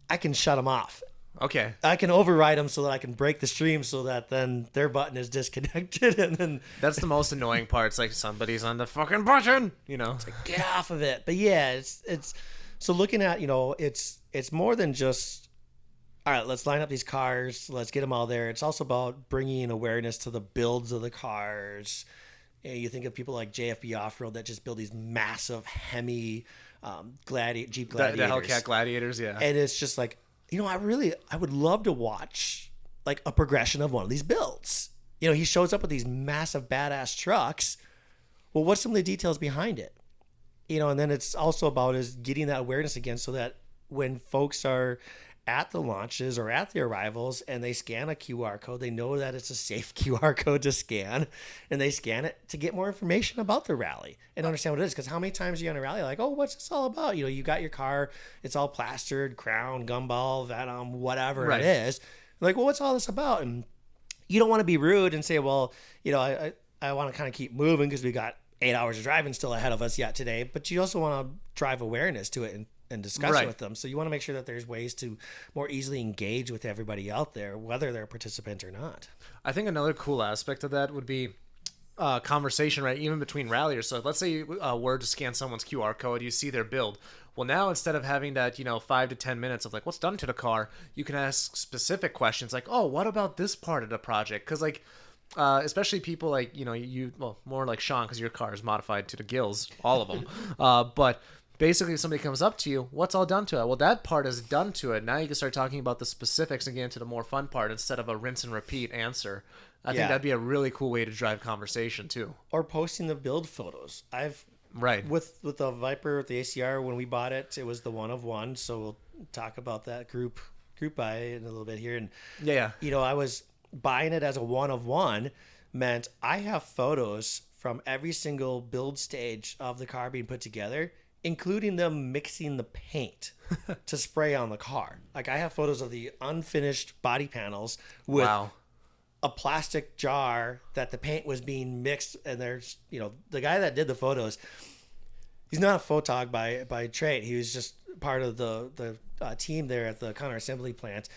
I can shut them off. Okay. I can override them so that I can break the stream so that then their button is disconnected, and then that's the most annoying part. It's like somebody's on the fucking button, It's like, get off of it. But yeah, it's so looking at, it's more than just, all right, let's line up these cars, let's get them all there. It's also about bringing awareness to the builds of the cars. You think of people like JFB Off-Road that just build these massive Hemi Jeep Gladiators. The Hellcat Gladiators, yeah. And it's just like, I would love to watch like a progression of one of these builds. He shows up with these massive badass trucks. Well, what's some of the details behind it? And then it's also about is getting that awareness again so that when folks are at the launches or at the arrivals and they scan a QR code, they know that it's a safe QR code to scan, and they scan it to get more information about the rally and understand what it is. Because how many times are you on a rally like, oh, what's this all about? You got your car, it's all plastered, crown, gumball, Venom, whatever it is. Like, well, what's all this about? And you don't want to be rude and say, well, I want to kind of keep moving because we got 8 hours of driving still ahead of us yet today. But you also want to drive awareness to it and discuss it with them. So you want to make sure that there's ways to more easily engage with everybody out there, whether they're a participant or not. I think another cool aspect of that would be conversation, right? Even between ralliers. So let's say you were to scan someone's QR code, you see their build. Well, now instead of having that, 5 to 10 minutes of like, what's done to the car, you can ask specific questions like, oh, what about this part of the project? Because like, especially people like, well, more like Sean, because your car is modified to the gills, all of them. But basically, if somebody comes up to you, what's all done to it? Well, that part is done to it. Now you can start talking about the specifics and get into the more fun part instead of a rinse and repeat answer. I think that'd be a really cool way to drive conversation too. Or posting the build photos. With the Viper, with the ACR, when we bought it, it was the one of one. So we'll talk about that group buy in a little bit here. And I was buying it as a one of one meant I have photos from every single build stage of the car being put together, including them mixing the paint to spray on the car. Like, I have photos of the unfinished body panels with a plastic jar that the paint was being mixed. And there's, the guy that did the photos, he's not a photog by trade. He was just part of the team there at the Connor Assembly Plant.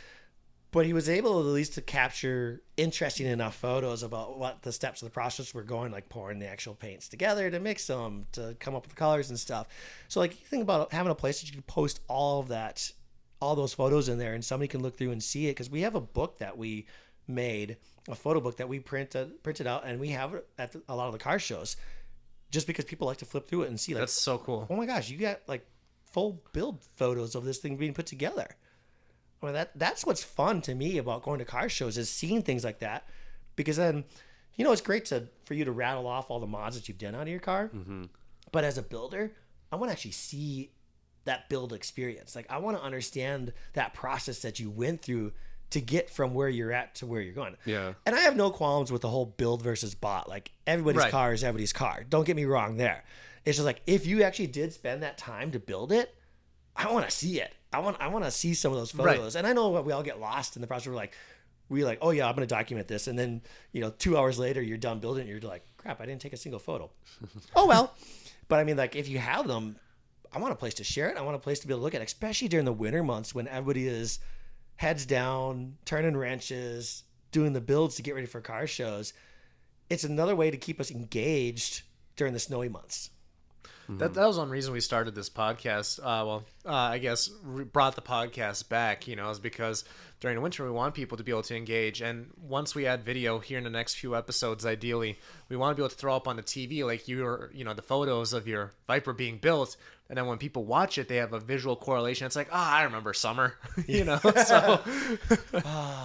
But he was able at least to capture interesting enough photos about what the steps of the process were going, like pouring the actual paints together to mix them, to come up with the colors and stuff. So like, you think about having a place that you can post all of that, all those photos in there, and somebody can look through and see it. Because we have a book that we made, a photo book that we printed out, and we have it at a lot of the car shows, just because people like to flip through it and see, like, that's so cool. Oh my gosh, you got like full build photos of this thing being put together. I mean, that's what's fun to me about going to car shows, is seeing things like that, because then, it's great for you to rattle off all the mods that you've done out of your car. Mm-hmm. But as a builder, I want to actually see that build experience. Like, I want to understand that process that you went through to get from where you're at to where you're going. Yeah. And I have no qualms with the whole build versus bought. Like, everybody's car is everybody's car. Don't get me wrong there. It's just like, if you actually did spend that time to build it, I want to see it. I want to see some of those photos. And I know we all get lost in the process. We're like, oh yeah, I'm going to document this. And then, 2 hours later, you're done building it. You're like, crap, I didn't take a single photo. Oh, well. But I mean, like, if you have them, I want a place to share it. I want a place to be able to look at it, especially during the winter months when everybody is heads down, turning wrenches, doing the builds to get ready for car shows. It's another way to keep us engaged during the snowy months. That was one reason we started this podcast. I guess brought the podcast back, is because during the winter we want people to be able to engage. And once we add video here in the next few episodes, ideally, we want to be able to throw up on the TV like the photos of your Viper being built. And then when people watch it, they have a visual correlation. It's like, I remember summer, So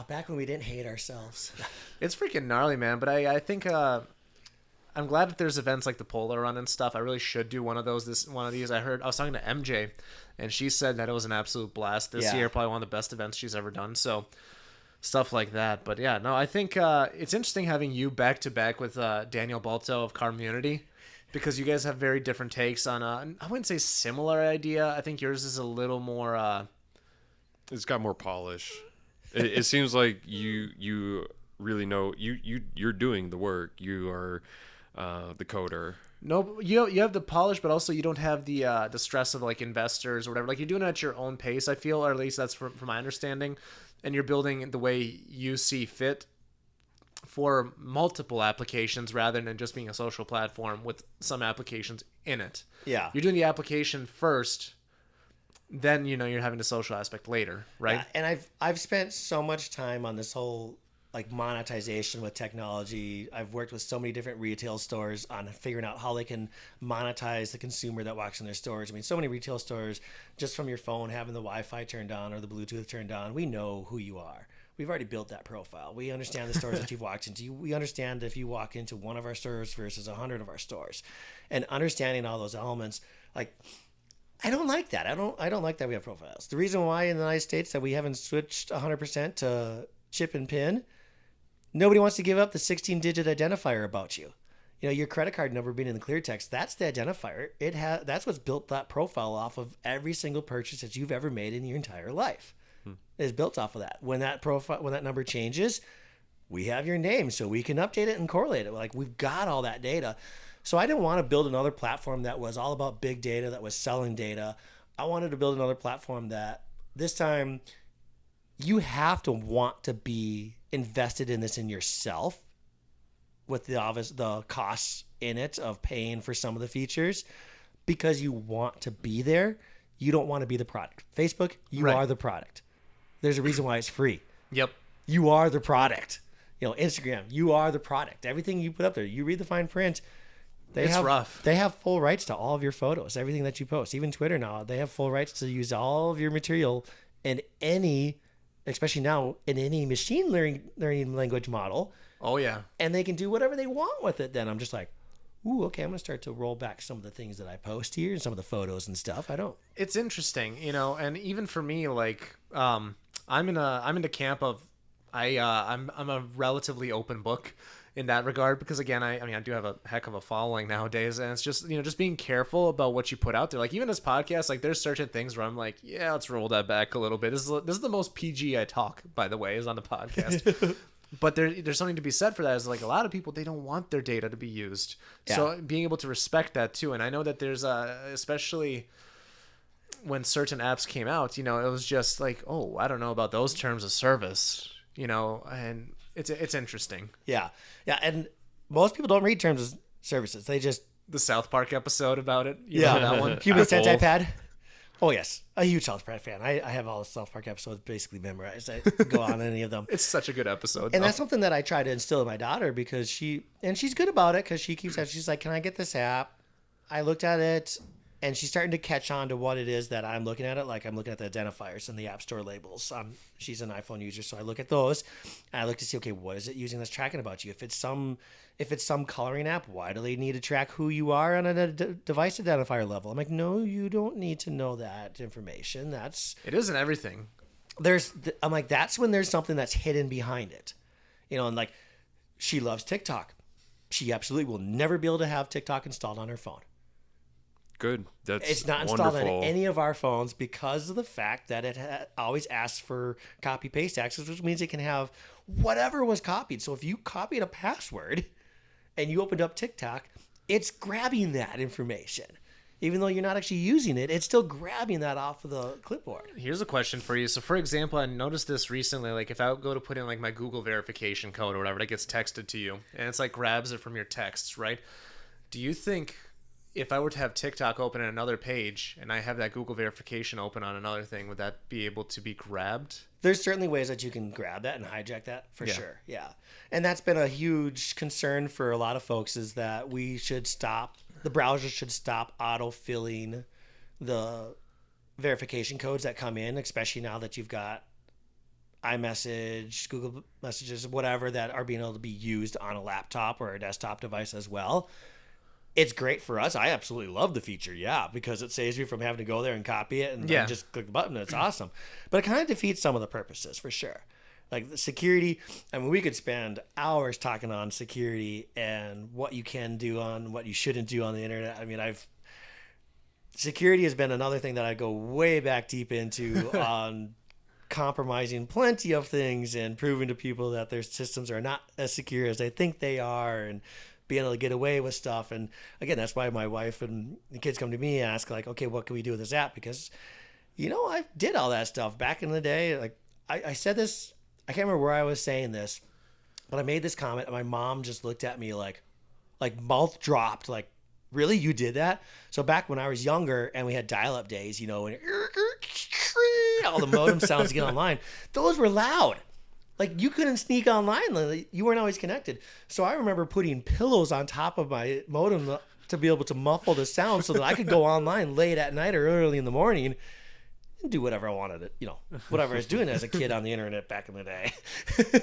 back when we didn't hate ourselves. It's freaking gnarly, man. But I think I'm glad that there's events like the Polar Run and stuff. I really should do one of these. I was talking to MJ, and she said that it was an absolute blast this year. Probably one of the best events she's ever done. So stuff like that. But yeah, no, I think it's interesting having you back to back with Daniel Balto of Community, because you guys have very different takes on I wouldn't say similar idea. I think yours is a little more. It's got more polish. It seems like you really know you're doing the work. You are the coder. No, you have the polish, but also you don't have the stress of like investors or whatever. Like, you're doing it at your own pace, I feel, or at least that's from my understanding. And you're building the way you see fit for multiple applications rather than just being a social platform with some applications in it. Yeah. You're doing the application first, then you're having the social aspect later, right? Yeah, and I've spent so much time on this whole like monetization with technology. I've worked with so many different retail stores on figuring out how they can monetize the consumer that walks in their stores. I mean, so many retail stores, just from your phone having the Wi-Fi turned on or the Bluetooth turned on, we know who you are. We've already built that profile. We understand the stores that you've walked into. We understand if you walk into one of our stores versus 100 of our stores, and understanding all those elements. Like, I don't like that. I don't like that we have profiles. The reason why in the United States that we haven't switched 100% to chip and pin, nobody wants to give up the 16-digit identifier about you. Your credit card number being in the clear text, that's the identifier. That's what's built that profile off of every single purchase that you've ever made in your entire life. Is built off of that. When that number changes, we have your name, so we can update it and correlate it. Like, we've got all that data. So I didn't want to build another platform that was all about big data, that was selling data. I wanted to build another platform that this time you have to want to be invested in this in yourself, with the costs in it of paying for some of the features, because you want to be there. You don't want to be the product. Facebook, you are the product. There's a reason why it's free. Yep. You are the product. Instagram, you are the product. Everything you put up there, you read the fine print. It's rough. They have full rights to all of your photos, everything that you post. Even Twitter now, they have full rights to use all of your material in any, especially now, in any machine learning language model. Oh, yeah. And they can do whatever they want with it. Then I'm just like, ooh, okay, I'm going to start to roll back some of the things that I post here and some of the photos and stuff. It's interesting, and even for me, like, I'm in the camp of I'm a relatively open book in that regard, because again, I do have a heck of a following nowadays, and it's just just being careful about what you put out there. Like, even this podcast, like, there's certain things where I'm like, yeah, let's roll that back a little bit. This is the most PG I talk, by the way, is on the podcast. But there's something to be said for that. Is like, a lot of people, they don't want their data to be used. Yeah. So being able to respect that too. And I know that there's especially when certain apps came out, it was just like, oh, I don't know about those terms of service, and it's interesting. Yeah. Yeah. And most people don't read terms of services. They just, the South Park episode about it. That one. Human Sentai Pad. Oh, yes. A huge South Park fan. I have all the South Park episodes basically memorized. I go on any of them. It's such a good episode. And that's something that I try to instill in my daughter, because she's good about it, because she's like, can I get this app? I looked at it, and she's starting to catch on to what it is that I'm looking at it. Like, I'm looking at the identifiers and the App Store labels. She's an iPhone user, so I look at those, and I look to see, okay, what is it using that's tracking about you? If it's some coloring app, why do they need to track who you are on a device identifier level? I'm like, no, you don't need to know that information. It isn't everything. I'm like, that's when there's something that's hidden behind it. And like, she loves TikTok. She absolutely will never be able to have TikTok installed on her phone. Good. It's not installed on any of our phones because of the fact that it always asks for copy paste access, which means it can have whatever was copied. So if you copied a password and you opened up TikTok, it's grabbing that information. Even though you're not actually using it, it's still grabbing that off of the clipboard. Here's a question for you. So, for example, I noticed this recently. Like, if I go to put in like my Google verification code or whatever, that gets texted to you, and it's like grabs it from your texts, right? Do you think if I were to have TikTok open in another page and I have that Google verification open on another thing, would that be able to be grabbed? There's certainly ways that you can grab that and hijack that for Yeah. sure. Yeah. And that's been a huge concern for a lot of folks, is that the browser should stop auto-filling the verification codes that come in, especially now that you've got iMessage, Google Messages, whatever, that are being able to be used on a laptop or a desktop device as well. It's great for us. I absolutely love the feature, because it saves me from having to go there and copy it and then just click the button. It's awesome. But it kind of defeats some of the purposes for sure. Like the security, I mean, we could spend hours talking on security and what you can do on what you shouldn't do on the internet. I mean, security has been another thing that I go way back deep into on compromising plenty of things and proving to people that their systems are not as secure as they think they are, and being able to get away with stuff. And again, that's why my wife and the kids come to me and ask, like, okay, what can we do with this app? Because, I did all that stuff back in the day. Like I said this, I can't remember where I was saying this, but I made this comment and my mom just looked at me like mouth dropped, like, really? You did that? So back when I was younger and we had dial-up days, when all the modem sounds to get online, those were loud. Like, you couldn't sneak online. You weren't always connected. So I remember putting pillows on top of my modem to be able to muffle the sound so that I could go online late at night or early in the morning and do whatever I wanted, whatever I was doing as a kid on the internet back in the day.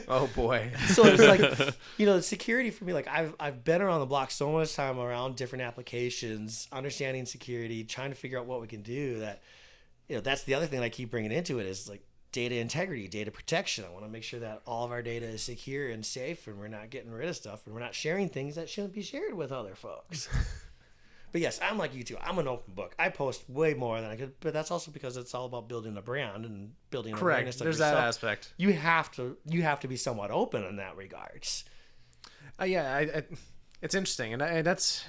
Oh boy. So it's like, the security for me, like I've been around the block so much time around different applications, understanding security, trying to figure out what we can do, that, that's the other thing that I keep bringing into it, is like data integrity, data protection. I want to make sure that all of our data is secure and safe, and we're not getting rid of stuff, and we're not sharing things that shouldn't be shared with other folks. But yes, I'm like you too. I'm an open book. I post way more than I could, but that's also because it's all about building a brand and building awareness of There's yourself. that aspect. You have to be somewhat open in that regards. It's interesting, and that's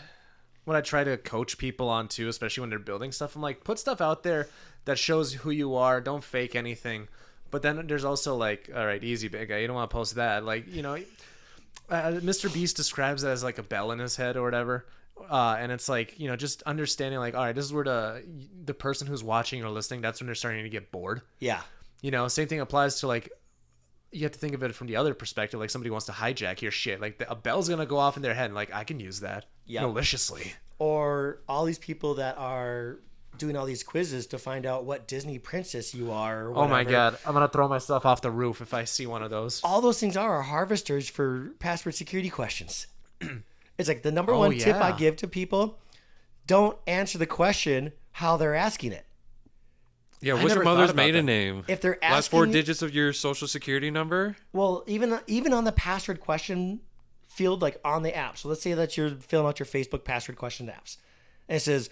what I try to coach people on too, especially when they're building stuff. I'm like, put stuff out there that shows who you are. Don't fake anything. But then there's also like, all right, easy, big guy. You don't want to post that. Like, Mr. Beast describes it as like a bell in his head or whatever. And it's like, just understanding like, all right, this is where the person who's watching or listening, that's when they're starting to get bored. Yeah. Same thing applies to like, you have to think of it from the other perspective. Like, somebody wants to hijack your shit. Like, a bell's going to go off in their head and like, I can use that maliciously. Or all these people that are doing all these quizzes to find out what Disney princess you are. Or oh my God. I'm going to throw myself off the roof if I see one of those. All those things are harvesters for password security questions. It's like the number one tip I give to people: don't answer the question how they're asking it. Yeah, what's your mother's maiden name? If they're asking, last 4 digits of your social security number? Well, even on the password question field, like on the app. So let's say that you're filling out your Facebook password question apps, and it says,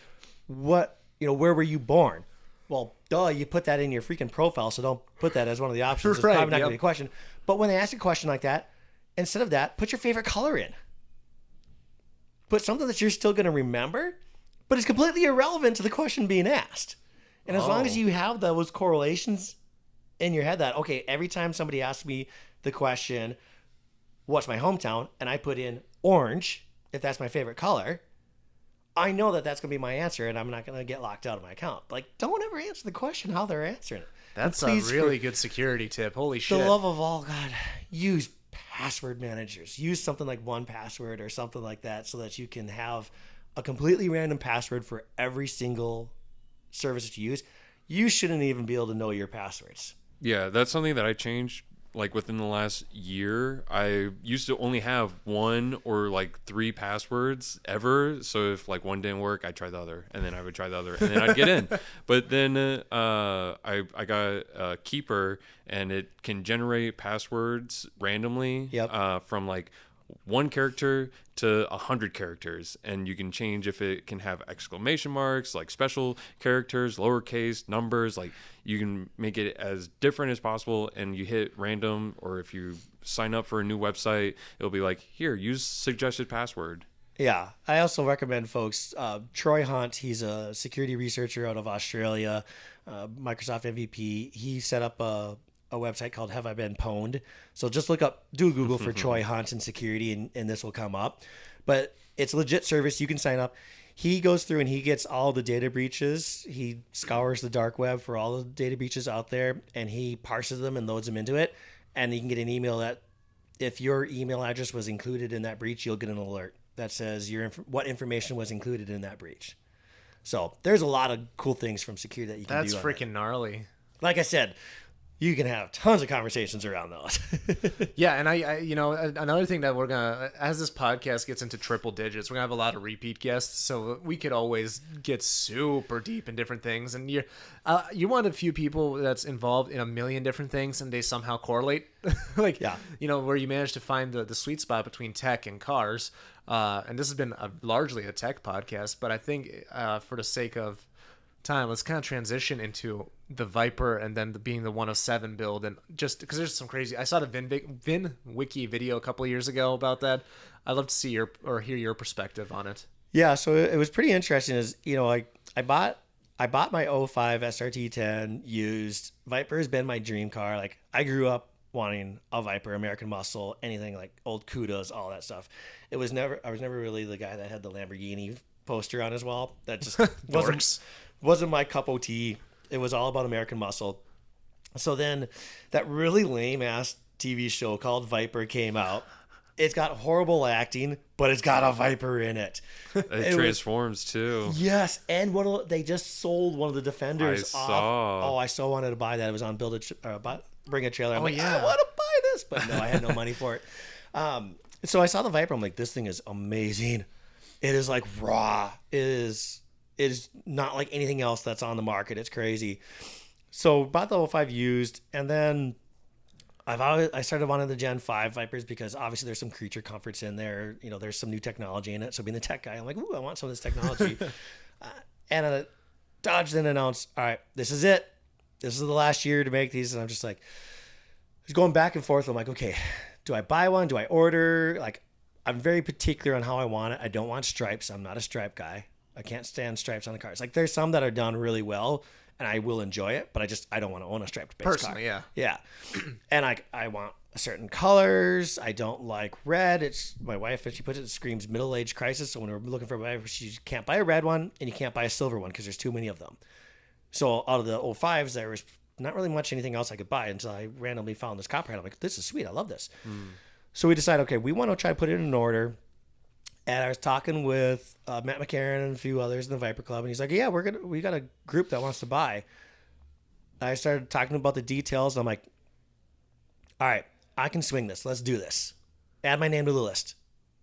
where were you born? Well, duh, you put that in your freaking profile, so don't put that as one of the options. It's probably not going to be a question. But when they ask a question like that, instead of that, put your favorite color in. Put something that you're still going to remember, but it's completely irrelevant to the question being asked. And as long as you have those correlations in your head that, okay, every time somebody asks me the question, what's my hometown? And I put in orange, if that's my favorite color, I know that that's going to be my answer, and I'm not going to get locked out of my account. Like, don't ever answer the question how they're answering it. That's a really good security tip. Holy shit. The love of all, God, use password managers. Use something like 1Password or something like that, so that you can have a completely random password for every single service that you use. You shouldn't even be able to know your passwords. Yeah, that's something that I changed like within the last year. I used to only have 1 or like 3 passwords ever. So if like one didn't work, I'd try the other, and then I would try the other, and then I'd get in. But then I got a Keeper, and it can generate passwords randomly from like 1 character to 100 characters, and you can change if it can have exclamation marks, like special characters, lowercase, numbers. Like, you can make it as different as possible, and you hit random, or if you sign up for a new website, it'll be like, here, use suggested password. Yeah, I also recommend folks, Troy Hunt, he's a security researcher out of Australia, Microsoft MVP. He set up a website called Have I Been Pwned? So just do a Google for Troy Hunt and security, and this will come up. But it's a legit service. You can sign up. He goes through and he gets all the data breaches. He scours the dark web for all the data breaches out there, and he parses them and loads them into it. And you can get an email that if your email address was included in that breach, you'll get an alert that says what information was included in that breach. So there's a lot of cool things from security that you can do. That's freaking gnarly. Like I said, you can have tons of conversations around those. Yeah, and I another thing that we're gonna, as this podcast gets into triple digits, we're gonna have a lot of repeat guests, so we could always get super deep in different things. And you're one of the few people that's involved in a million different things, and they somehow correlate. Like, Yeah. where you manage to find the sweet spot between tech and cars. And this has been largely a tech podcast, but I think for the sake of time, let's kind of transition into the Viper and then being the 107 build, and just because there's some crazy. I saw the Vin Wiki video a couple of years ago about that. I'd love to see hear your perspective on it. Yeah, so it was pretty interesting. I bought my '05 SRT10 used. Viper has been my dream car. Like, I grew up wanting a Viper, American Muscle, anything like old Cudas, all that stuff. I was never really the guy that had the Lamborghini poster on his wall. That just wasn't my cup of tea. It was all about American Muscle. So then that really lame ass TV show called Viper came out. It's got horrible acting, but it's got a Viper in it. It transforms too. Yes, and they just sold one of the Defenders I off. saw. Oh, I so wanted to buy that. It was on Bring a Trailer. I'm like, yeah. I want to buy this, but no, I had no money for it. So I saw the Viper. I'm like, this thing is amazing. It is like raw. It is not like anything else that's on the market. It's crazy. So bought the 05 used, and then I started wanting the Gen 5 Vipers because obviously there's some creature comforts in there. There's some new technology in it. So being the tech guy, I'm like, ooh, I want some of this technology. And Dodge then announced, all right, this is it. This is the last year to make these. And I'm just like, just going back and forth. I'm like, okay, do I buy one? Do I order? Like, I'm very particular on how I want it. I don't want stripes. I'm not a stripe guy. I can't stand stripes on the cars. Like, there's some that are done really well, and I will enjoy it, but I don't want to own a striped base Personally, car. yeah. Yeah. And I want certain colors. I don't like red. It's my wife, if she puts it screams middle-age crisis. So when we're looking for a Viper, she can't buy a red one, and you can't buy a silver one because there's too many of them. So out of the 05s, there was not really much anything else I could buy until I randomly found this Copperhead. I'm like, this is sweet. I love this. So we decided, okay, we want to try to put it in an order. And I was talking with Matt McCarron and a few others in the Viper Club, and he's like, "Yeah, we got a group that wants to buy." I started talking about the details. I'm like, "All right, I can swing this. Let's do this. Add my name to the list."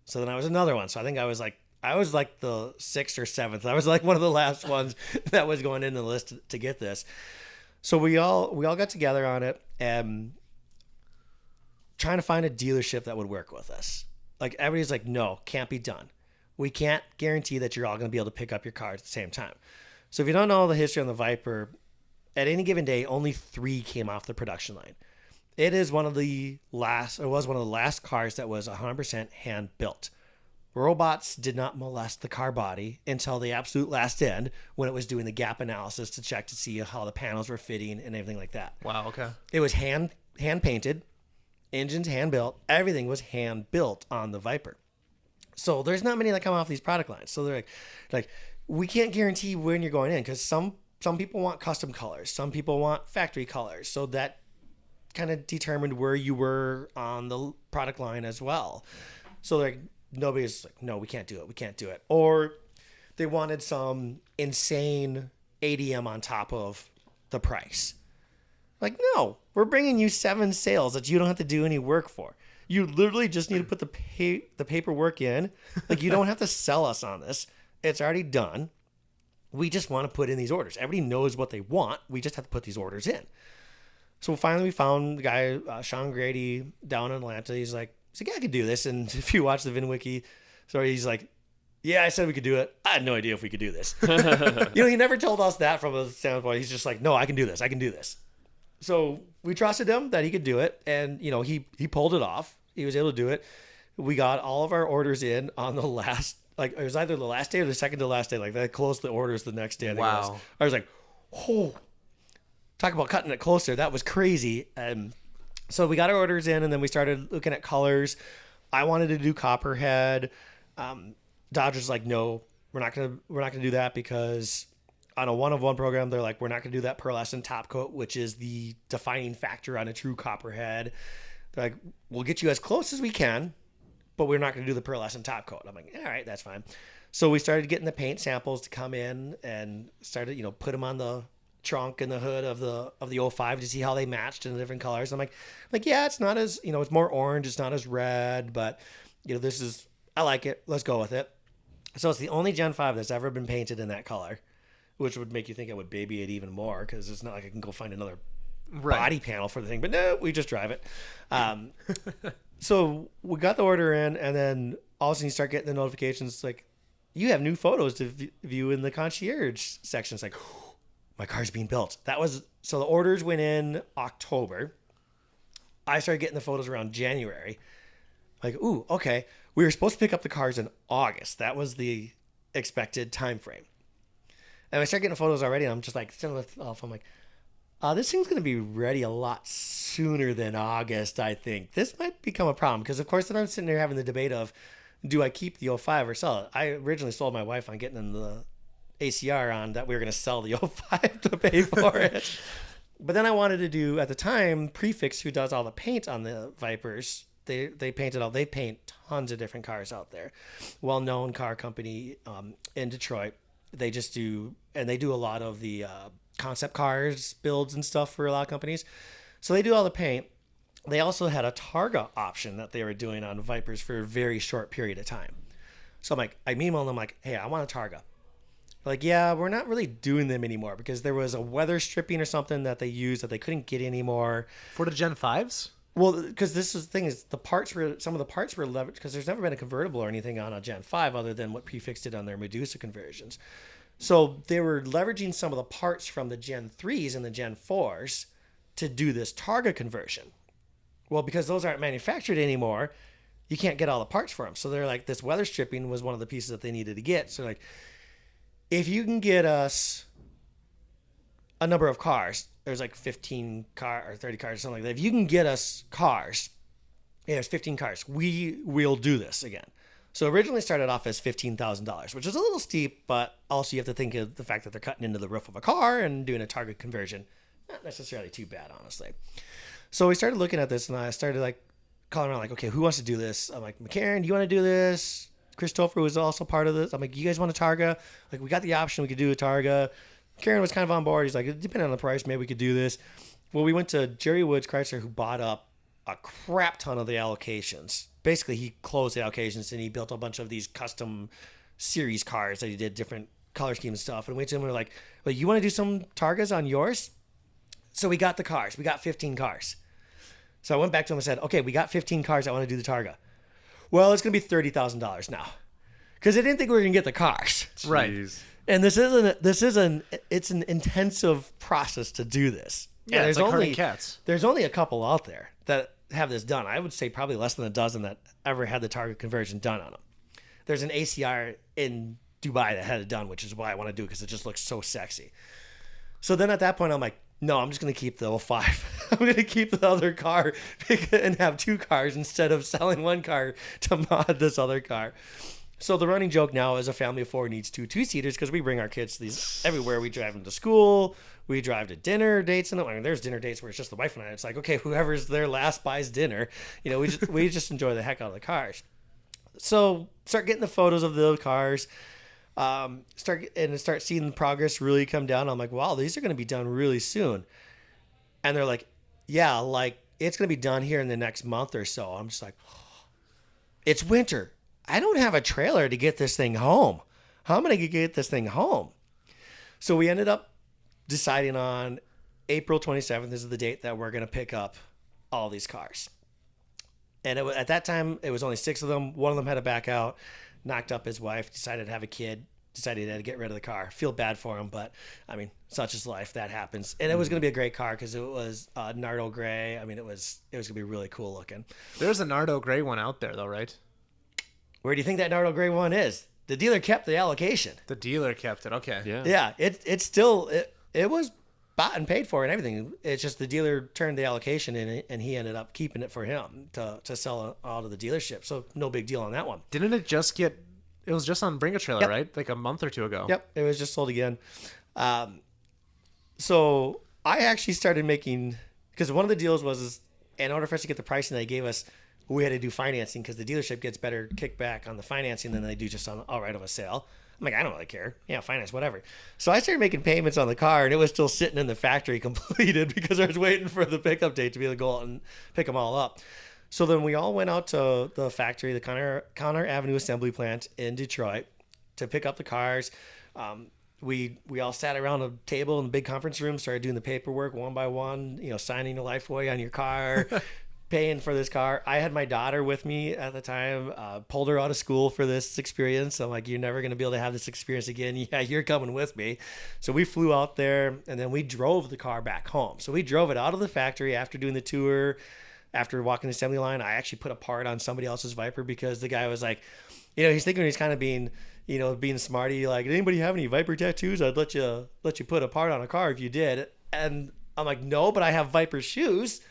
So then I was another one. So I think I was like the 6th or 7th. I was like one of the last ones that was going in the list to get this. So we all got together on it and trying to find a dealership that would work with us. Like, everybody's like, no, can't be done. We can't guarantee that you're all going to be able to pick up your car at the same time. So if you don't know the history on the Viper, at any given day, only 3 came off the production line. It was one of the last cars that was 100% hand built. Robots did not molest the car body until the absolute last end when it was doing the gap analysis to check to see how the panels were fitting and everything like that. Wow. Okay. It was hand painted. Engines hand built, everything was hand built on the Viper. So there's not many that come off these product lines. So they're like we can't guarantee when you're going in because some people want custom colors, some people want factory colors. So that kind of determined where you were on the product line as well. So like nobody's like, no, we can't do it. Or they wanted some insane ADM on top of the price. Like, no, we're bringing you 7 sales that you don't have to do any work for. You literally just need to put the paperwork in. Like, you don't have to sell us on this. It's already done. We just want to put in these orders. Everybody knows what they want. We just have to put these orders in. So finally we found the guy, Sean Grady, down in Atlanta. He's like, yeah, I could do this. And if you watch the VinWiki story, he's like, yeah, I said we could do it. I had no idea if we could do this. He never told us that from a standpoint. He's just like, no, I can do this. So we trusted him that he could do it, and he pulled it off. He was able to do it. We got all of our orders in on the last, like it was either the last day or the second to last day. Like they closed the orders the next day. Wow. I was like, oh, talk about cutting it closer. That was crazy. So we got our orders in, and then we started looking at colors. I wanted to do Copperhead. Dodge was like, no, we're not gonna do that because on a 1-of-1 program, they're like, we're not gonna do that pearlescent top coat, which is the defining factor on a true copperhead. They're like, we'll get you as close as we can, but we're not gonna do the pearlescent top coat. I'm like, all right, that's fine. So we started getting the paint samples to come in and started, put them on the trunk and the hood of the 05 to see how they matched in the different colors. I'm like, yeah, it's not as, it's more orange, it's not as red, but I like it. Let's go with it. So it's the only Gen 5 that's ever been painted in that color, which would make you think I would baby it even more because it's not like I can go find another body panel for the thing. But no, we just drive it. So we got the order in, and then all of a sudden you start getting the notifications like, you have new photos to view in the concierge section. It's like, my car's being built. So the orders went in October. I started getting the photos around January. Like, ooh, okay. We were supposed to pick up the cars in August. That was the expected time frame. And I start getting photos already, and I'm just like, I'm like, this thing's going to be ready a lot sooner than August, I think. This might become a problem because, of course, then I'm sitting there having the debate of, do I keep the 05 or sell it? I originally sold my wife on getting in the ACR on that we were going to sell the 05 to pay for it. But then I wanted to do, at the time, Prefix, who does all the paint on the Vipers, they paint it all. They paint tons of different cars out there. Well-known car company in Detroit. They just do, and they do a lot of the concept cars, builds and stuff for a lot of companies. So they do all the paint. They also had a Targa option that they were doing on Vipers for a very short period of time. So I'm like, I emailed them like, hey, I want a Targa. Like, yeah, we're not really doing them anymore because there was a weather stripping or something that they used that they couldn't get anymore. For the Gen 5s? Well, because some of the parts were leveraged because there's never been a convertible or anything on a Gen 5 other than what Prefix did on their Medusa conversions. So they were leveraging some of the parts from the Gen 3s and the Gen 4s to do this Targa conversion. Well, because those aren't manufactured anymore, you can't get all the parts for them. So they're like, this weather stripping was one of the pieces that they needed to get. So like, if you can get us a number of cars, there's like 15 car or 30 cars or something like that. If you can get us cars, there's 15 cars, we'll do this again. So originally started off as $15,000, which is a little steep, but also you have to think of the fact that they're cutting into the roof of a car and doing a Target conversion. Not necessarily too bad, honestly. So we started looking at this, and I started like calling around like, okay, who wants to do this? I'm like, McCarran, do you want to do this? Christopher was also part of this. I'm like, you guys want a Targa? Like, we got the option, we could do a Targa. Karen was kind of on board. He's like, depending on the price, maybe we could do this. Well, we went to Jerry Woods Chrysler, who bought up a crap ton of the allocations. Basically, he closed the allocations, and he built a bunch of these custom series cars that he did different color schemes and stuff. And we went to him and we were like, well, you want to do some Targas on yours? So we got the cars. We got 15 cars. So I went back to him and said, okay, we got 15 cars. I want to do the Targa. Well, it's going to be $30,000 now. Because they didn't think we were going to get the cars. Right. Jeez. And it's an intensive process to do this. Yeah, and it's like herding cats. There's only a couple out there that have this done. I would say probably less than a dozen that ever had the Target conversion done on them. There's an ACR in Dubai that had it done, which is why I want to do it because it just looks so sexy. So then at that point, I'm like, no, I'm just going to keep the 05. I'm going to keep the other car and have two cars instead of selling one car to mod this other car. So the running joke now is a family of four needs two-seaters because we bring our kids to these everywhere. We drive them to school. We drive to dinner dates. And I mean, there's dinner dates where it's just the wife and I. It's like, okay, whoever's there last buys dinner. You know, we just enjoy the heck out of the cars. So start getting the photos of the cars. Start seeing the progress really come down. I'm like, wow, these are going to be done really soon. And they're like, yeah, like it's going to be done here in the next month or so. I'm just like, oh, it's winter. I don't have a trailer to get this thing home. How am I going to get this thing home? So we ended up deciding on April 27th is the date that we're going to pick up all these cars. And at that time, it was only 6 of them. One of them had to back out, knocked up his wife, decided to have a kid, decided he had to get rid of the car. Feel bad for him, but I mean, such is life. That happens. And it was going to be a great car because it was Nardo gray. I mean, it was going to be really cool looking. There's a Nardo gray one out there, though, right? Where do you think that Nardo gray one is? The dealer kept the allocation. The dealer kept it. Okay. Yeah. Yeah. It's still it was bought and paid for and everything. It's just the dealer turned the allocation in and he ended up keeping it for him to sell out of the dealership. So no big deal on that one. Didn't it just get It was just on Bring a Trailer, Yep. right? Like a month or two ago. Yep, it was just sold again. So I actually started making, because one of the deals was, in order for us to get the pricing they gave us, we had to do financing because the dealership gets better kickback on the financing than they do just on outright of a sale. I'm like, I don't really care. Yeah, finance, whatever. So I started making payments on the car, and it was still sitting in the factory completed because I was waiting for the pickup date to be able to go out and pick them all up. So then we all went out to the factory, the Connor Avenue Assembly Plant in Detroit, to pick up the cars. We all sat around a table in the big conference room, started doing the paperwork one by one, signing a Lifeway on your car, paying for this car. I had my daughter with me at the time, pulled her out of school for this experience. I'm like, you're never going to be able to have this experience again. Yeah, you're coming with me. So we flew out there, and then we drove the car back home. So we drove it out of the factory after doing the tour. After walking the assembly line, I actually put a part on somebody else's Viper because the guy was like, he's thinking he's kind of being smarty. Like, did anybody have any Viper tattoos? I'd let you put a part on a car if you did. And I'm like, no, but I have Viper shoes.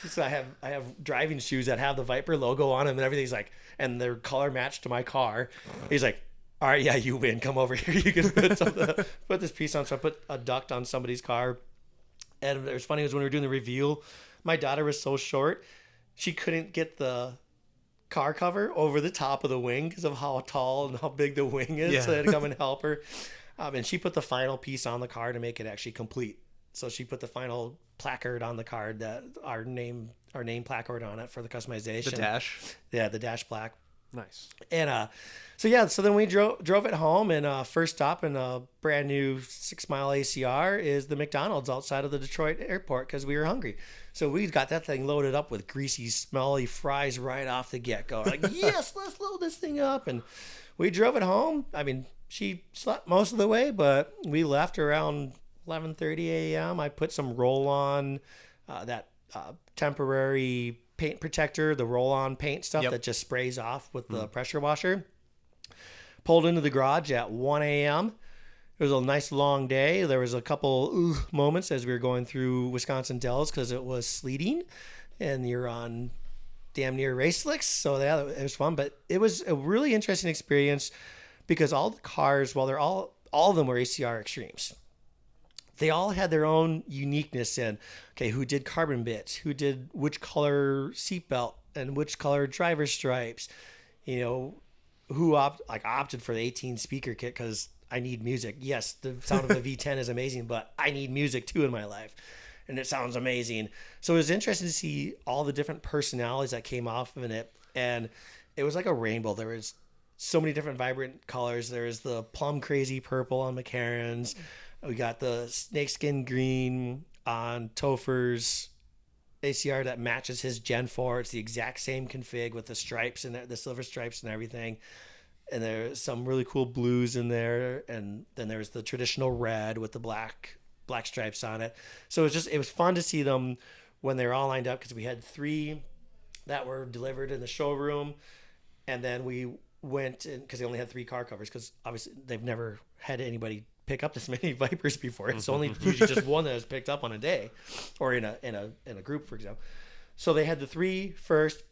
So I have driving shoes that have the Viper logo on them and everything's like, and they're color matched to my car. He's like, all right, yeah, you win. Come over here. You can put this piece on. So I put a duct on somebody's car. And it was funny was when we were doing the review, my daughter was so short, she couldn't get the car cover over the top of the wing because of how tall and how big the wing is. Yeah. So I had to come and help her. And she put the final piece on the car to make it actually complete. So she put the final placard on the card, that our name placard on it for the customization. The dash. Yeah, the dash plaque. Nice. And so then we drove it home, and first stop in a brand new 6-mile ACR is the McDonald's outside of the Detroit airport because we were hungry. So we got that thing loaded up with greasy, smelly fries right off the get-go. Like, yes, let's load this thing up. And we drove it home. I mean, she slept most of the way, but we left around 11:30 a.m. I put some roll-on, that temporary paint protector, the roll-on paint stuff that just sprays off with the pressure washer. Pulled into the garage at 1 a.m. It was a nice long day. There was a couple moments as we were going through Wisconsin Dells because it was sleeting and you're on damn near race slicks. So yeah, it was fun, but it was a really interesting experience because all the cars, while they're all of them were ACR Extremes, they all had their own uniqueness in, okay, who did carbon bits, who did which color seatbelt and which color driver stripes, who opted for the 18 speaker kit because I need music. Yes, the sound of the V10 is amazing, but I need music too in my life. And it sounds amazing. So it was interesting to see all the different personalities that came off of it. And it was like a rainbow. There was so many different vibrant colors. There was the plum crazy purple on McCarran's. We got the snakeskin green on Topher's ACR that matches his Gen 4. It's the exact same config with the stripes and the silver stripes and everything. And there's some really cool blues in there. And then there's the traditional red with the black stripes on it. So it was fun to see them when they were all lined up because we had 3 that were delivered in the showroom. And then we went in because they only had 3 car covers because obviously they've never had anybody pick up this many Vipers before. It's only usually just one that was picked up on a day or in a group, for example. So they had the 3 first.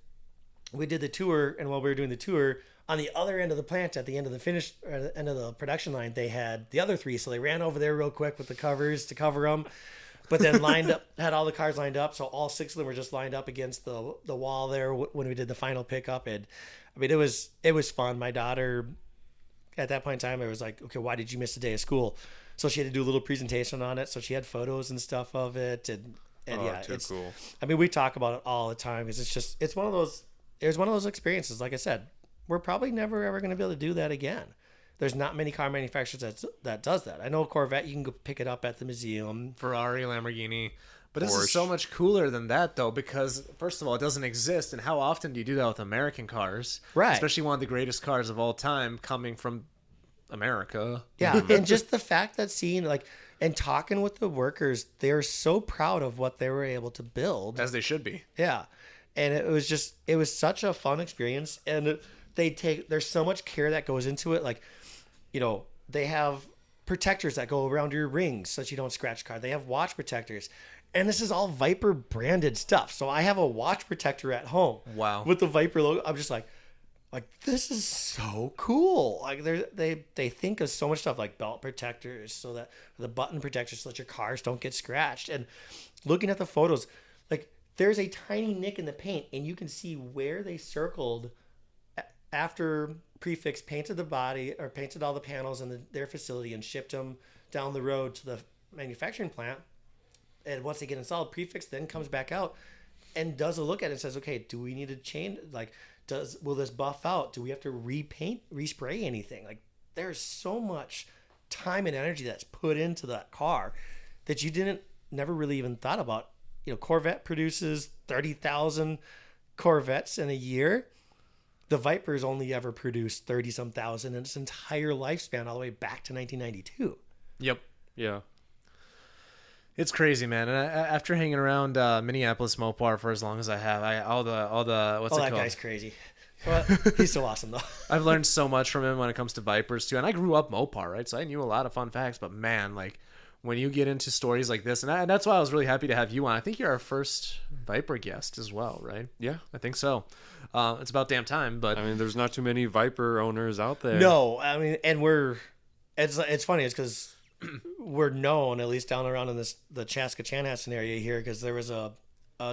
We did the tour, and while we were doing the tour, on the other end of the plant, at the end of the production line, they had the other 3. So they ran over there real quick with the covers to cover them, but then had all the cars lined up. So all 6 of them were just lined up against the wall there when we did the final pickup. And I mean, it was fun. My daughter, at that point in time, it was like, okay, why did you miss a day of school? So she had to do a little presentation on it. So she had photos and stuff of it. And yeah, it's cool. I mean, we talk about it all the time because it was one of those experiences. Like I said, we're probably never ever going to be able to do that again. There's not many car manufacturers that does that. I know Corvette, you can go pick it up at the museum. Ferrari, Lamborghini. But this Porsche. is so much cooler than that, though, because, first of all, it doesn't exist. And how often do you do that with American cars? Right. Especially one of the greatest cars of all time coming from America. Yeah. And just the fact that seeing, and talking with the workers, they're so proud of what they were able to build. As they should be. Yeah. And it was such a fun experience. And there's so much care that goes into it. They have protectors that go around your rings so that you don't scratch the car. They have watch protectors. And this is all Viper branded stuff. So I have a watch protector at home. Wow. With the Viper logo. I'm just like, Like, this is so cool. Like, they think of so much stuff, like belt protectors, so that the button protectors, so that your cars don't get scratched. And looking at the photos, like, there's a tiny nick in the paint, and you can see where they circled after Prefix painted the body or painted all the panels in their facility and shipped them down the road to the manufacturing plant. And once they get installed, Prefix then comes back out and does a look at it and says, okay, do we need to change? Like, will this buff out? Do we have to repaint, respray anything? Like, there's so much time and energy that's put into that car that you never really even thought about. You know, Corvette produces 30,000 Corvettes in a year. The Viper's only ever produced 30-some thousand in its entire lifespan, all the way back to 1992. Yep. Yeah. It's crazy, man. And after hanging around Minneapolis Mopar for as long as I have, all the what's it that called? Guy's crazy. Well, he's so awesome, though. I've learned so much from him when it comes to Vipers too. And I grew up Mopar, right? So I knew a lot of fun facts. But man, like when you get into stories like this, and that's why I was really happy to have you on. I think you're our first Viper guest as well, right? Yeah. I think so. It's about damn time. But I mean, there's not too many Viper owners out there. No, I mean, and it's funny. It's because we're known, at least down around in the Chaska-Chanhassen area here, because there was a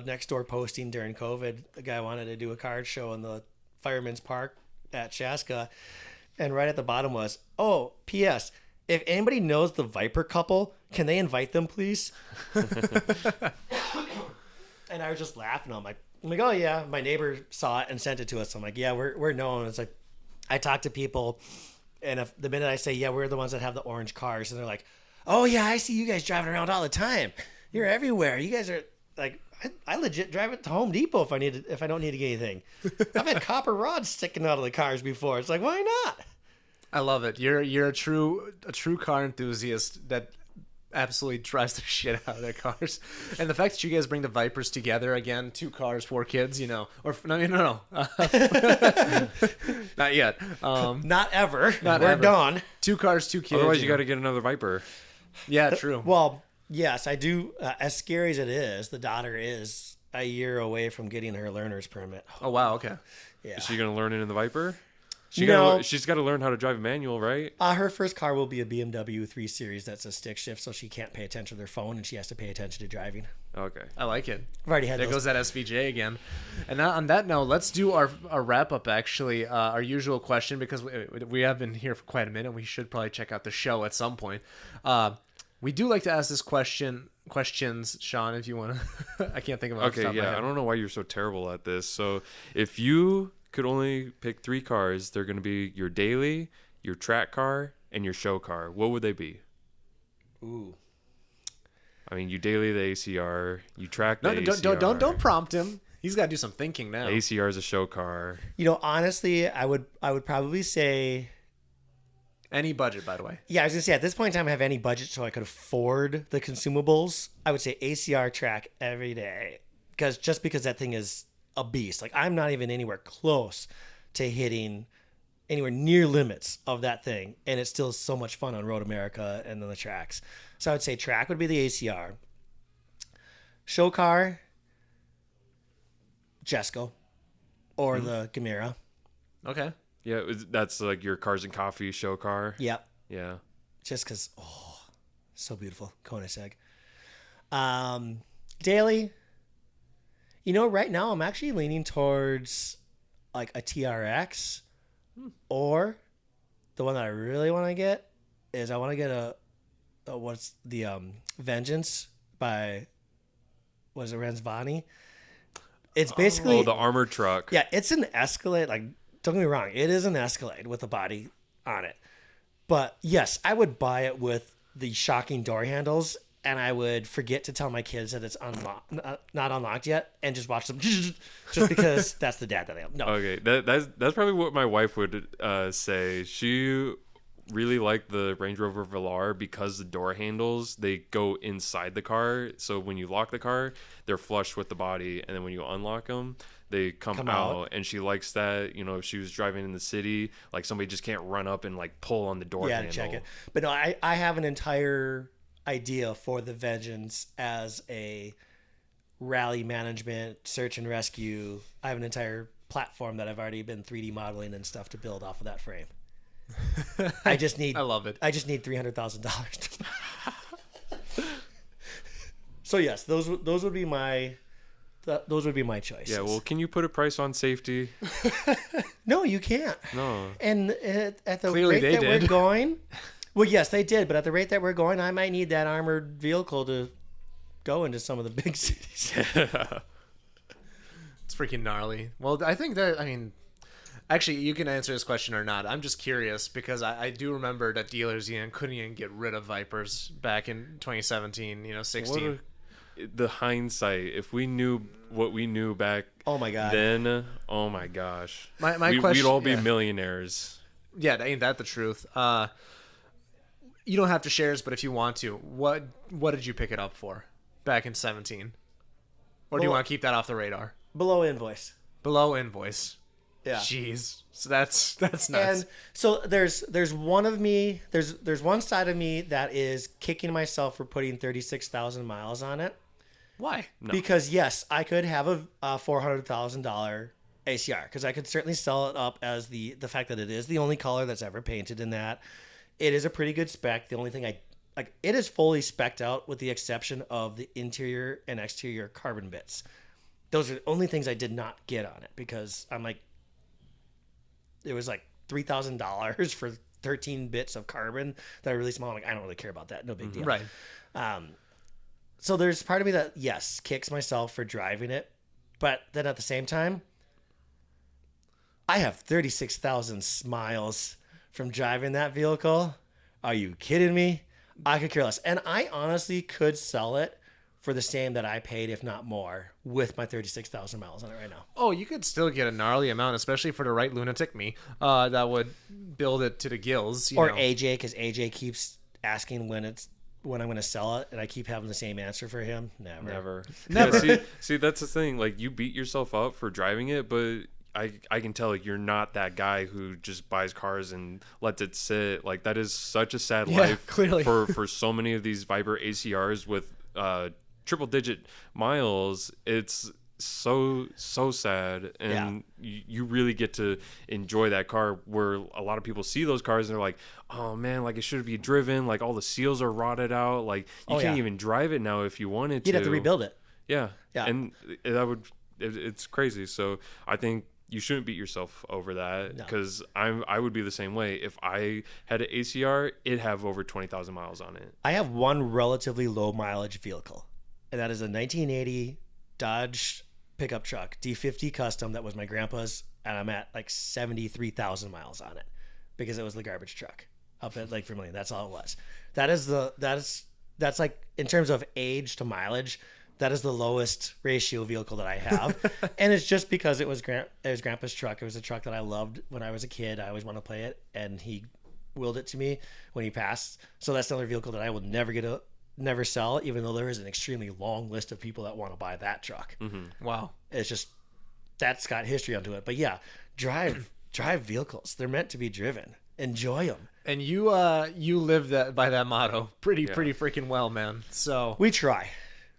next door posting during COVID. The guy wanted to do a card show in the Fireman's Park at Chaska, and right at the bottom was, "Oh, P.S. If anybody knows the Viper couple, can they invite them, please?" And I was just laughing. I'm like, oh yeah, my neighbor saw it and sent it to us. I'm like, yeah, we're known. It's like, I talk to people. And if the minute I say, yeah, we're the ones that have the orange cars, and they're like, oh, yeah, I see you guys driving around all the time. You're everywhere. You guys are like, I legit drive it to Home Depot if I don't need to get anything. I've had copper rods sticking out of the cars before. It's like, why not? I love it. You're a true car enthusiast that absolutely drives the shit out of their cars. And the fact that you guys bring the Vipers together again, 2 cars, 4 kids, you know, or no. Not yet. Not ever. Not We're ever. done. 2 cars, 2 kids. Otherwise, you got to get another Viper. Yeah, true. Well, yes, I do. As scary as it is, the daughter is a year away from getting her learner's permit. Oh, wow. Okay. Yeah. Is she going to learn it in the Viper? No. She's got to learn how to drive a manual, right? Her first car will be a BMW 3 Series that's a stick shift, so she can't pay attention to their phone, and she has to pay attention to driving. Okay. I like it. I've already had There those. goes that SVJ again. And on that note, let's do our wrap-up, actually. Our usual question, because we have been here for quite a minute. We should probably check out the show at some point. We do like to ask this questions, Sean, if you want to. I can't think of it off the top of my head. I don't know why you're so terrible at this. So if you could only pick 3 cars, they're going to be your daily, your track car, and your show car. What would they be? Ooh. I mean, you daily the ACR, you track the ACR. Don't prompt him. He's got to do some thinking now. ACR is a show car. You know, honestly, I would probably say, Any budget, by the way. yeah, I was gonna say at this point in time I have any budget so I could afford the consumables. I would say ACR track every day, because that thing is a beast. Like, I'm not even anywhere close to hitting anywhere near limits of that thing, and it's still so much fun on Road America and on the tracks. So I would say track would be the ACR. Show car, Jesco, or the Gamera. Okay. Yeah, that's like your Cars and Coffee show car. Yep. Yeah. Just because, so beautiful. Koenigsegg. Daily, you know, right now I'm actually leaning towards like a TRX, or the one that I really want to get is I want to get a what's the Vengeance by, was it Renzvani? It's basically the armored truck. Yeah, it's an Escalade. Like, don't get me wrong, it is an Escalade with a body on it. But yes, I would buy it with the shocking door handles, and I would forget to tell my kids that it's not unlocked yet, and just watch them just because that's the dad that I am. No. Okay, that's probably what my wife would say. She really liked the Range Rover Velar because the door handles, they go inside the car. So when you lock the car, they're flush with the body, and then when you unlock them, they come out. And she likes that. You know, if she was driving in the city, like somebody just can't run up and like pull on the door handle. Check it. But no, I have an entire idea for the Vengeance as a rally management, search and rescue. I have an entire platform that I've already been 3D modeling and stuff to build off of that frame. I just need. I love it. I just need $300,000. So yes, those would be my choices. Yeah, well, can you put a price on safety? No, you can't. No. And at the Clearly rate they that did. we're going, well, yes, they did. But at the rate that we're going, I might need that armored vehicle to go into some of the big cities. It's freaking gnarly. Well, I think that, I mean, actually, you can answer this question or not. I'm just curious because I do remember that dealers couldn't even get rid of Vipers back in 2017, 16. The hindsight, if we knew what we knew back Oh my god. then, oh my gosh. My We'd question, all be millionaires. Yeah, ain't that the truth? You don't have to share this, but if you want to, what did you pick it up for back in 17? Or do you Well- want to keep that off the radar? Below invoice. Below invoice. Yeah. Jeez. So that's nuts. And so there's one of me. There's one side of me that is kicking myself for putting 36,000 miles on it. Why? No. Because yes, I could have a $400,000 ACR because I could certainly sell it up as the fact that it is the only color that's ever painted in that. It is a pretty good spec. The only thing it is fully spec'd out with the exception of the interior and exterior carbon bits. Those are the only things I did not get on it because I'm like, it was like $3,000 for 13 bits of carbon that are really small. I'm like, I don't really care about that. No big deal. Right. So there's part of me that, yes, kicks myself for driving it. But then at the same time, I have 36,000 miles from driving that vehicle. Are you kidding me? I could care less. And I honestly could sell it for the same that I paid, if not more, with my 36,000 miles on it right now. Oh, you could still get a gnarly amount, especially for the right lunatic me, that would build it to the gills. Or AJ, because AJ keeps asking when I'm going to sell it, and I keep having the same answer for him. Never. Never. Yeah, see, that's the thing. Like, you beat yourself up for driving it, but I can tell you're not that guy who just buys cars and lets it sit. Like, that is such a sad life clearly. for so many of these Viper ACRs with triple digit miles. It's so sad, and you really get to enjoy that car, where a lot of people see those cars and they're like, oh man, like it should be driven, like all the seals are rotted out, like you can't even drive it now if you wanted to. You'd have to rebuild it. Yeah. And it's crazy. So I think you shouldn't beat yourself over that, because I would be the same way. If I had an ACR, it'd have over 20,000 miles on it. I have one relatively low mileage vehicle, and that is a 1980 Dodge pickup truck, D50 Custom, that was my grandpa's, and I'm at like 73,000 miles on it because it was the garbage truck up at Lake Vermilion. That's all it was. That's like, in terms of age to mileage, that is the lowest ratio vehicle that I have. And it's just because it was grandpa's truck. It was a truck that I loved when I was a kid. I always wanted to play it, and he willed it to me when he passed. So that's another vehicle that I will never sell, even though there is an extremely long list of people that want to buy that truck. Mm-hmm. Wow. It's just, that's got history onto it. But yeah, drive vehicles. They're meant to be driven. Enjoy them. And you live by that motto pretty freaking well, man. So We try.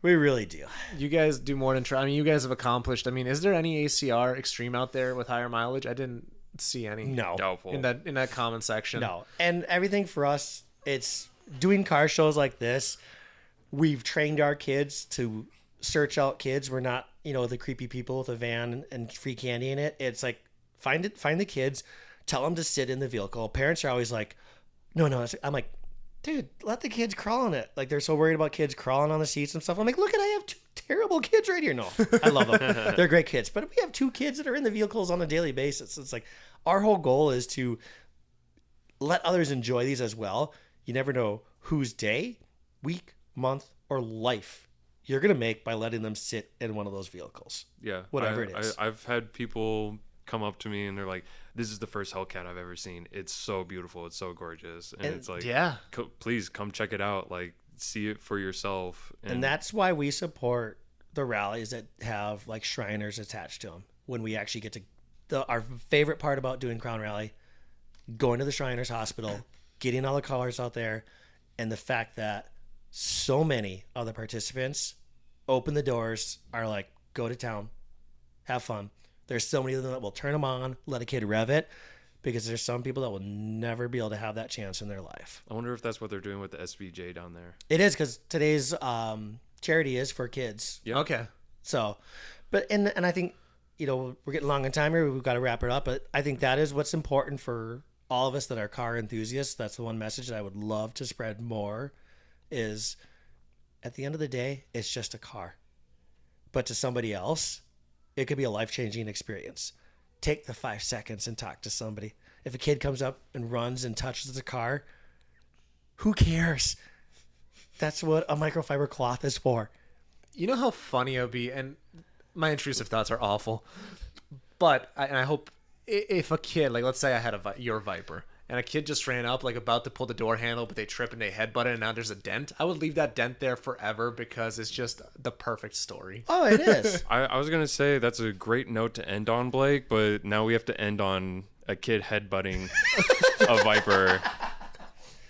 We really do. you guys do more than try. I mean, you guys have accomplished. I mean, is there any ACR Extreme out there with higher mileage? I didn't see any. No. Doubtful. In that comment section. No. And everything for us, it's doing car shows like this. We've trained our kids to search out kids. We're not, the creepy people with a van and free candy in it. It's like, find the kids, tell them to sit in the vehicle. Parents are always like, no. I'm like, dude, let the kids crawl on it. Like, they're so worried about kids crawling on the seats and stuff. I'm like, look, I have two terrible kids right here. No, I love them. They're great kids. But we have two kids that are in the vehicles on a daily basis. It's like, our whole goal is to let others enjoy these as well. You never know whose day, week, month, or life you're going to make by letting them sit in one of those vehicles. Yeah. Whatever it is. I've had people come up to me and they're like, this is the first Hellcat I've ever seen. It's so beautiful. It's so gorgeous. And it's like, yeah, please come check it out. Like, see it for yourself. And that's why we support the rallies that have like Shriners attached to them. When we actually get to our favorite part about doing Crown Rally, going to the Shriners Hospital, getting all the colors out there, and the fact that so many of the participants open the doors, are like, go to town, have fun, There's so many of them that will turn them on, let a kid rev it, because there's some people that will never be able to have that chance in their life. I wonder if that's what they're doing with the SVJ down there. It is, because today's charity is for kids. Yeah. Okay. So, but and I think, you know, we're getting long on time here. We've got to wrap it up. But I think that is what's important for all of us that are car enthusiasts. That's the one message that I would love to spread more is at the end of the day, it's just a car. But to somebody else, it could be a life-changing experience. Take the 5 seconds and talk to somebody. If a kid comes up and runs and touches the car, who cares? That's what a microfiber cloth is for. You know how funny it would be, and my intrusive thoughts are awful, but I hope if a kid, like let's say I had your Viper, and a kid just ran up like about to pull the door handle, but they trip and they headbutt it, and now there's a dent, I would leave that dent there forever because it's just the perfect story. Oh, it is. I was going to say that's a great note to end on, Blake, but now we have to end on a kid headbutting a Viper.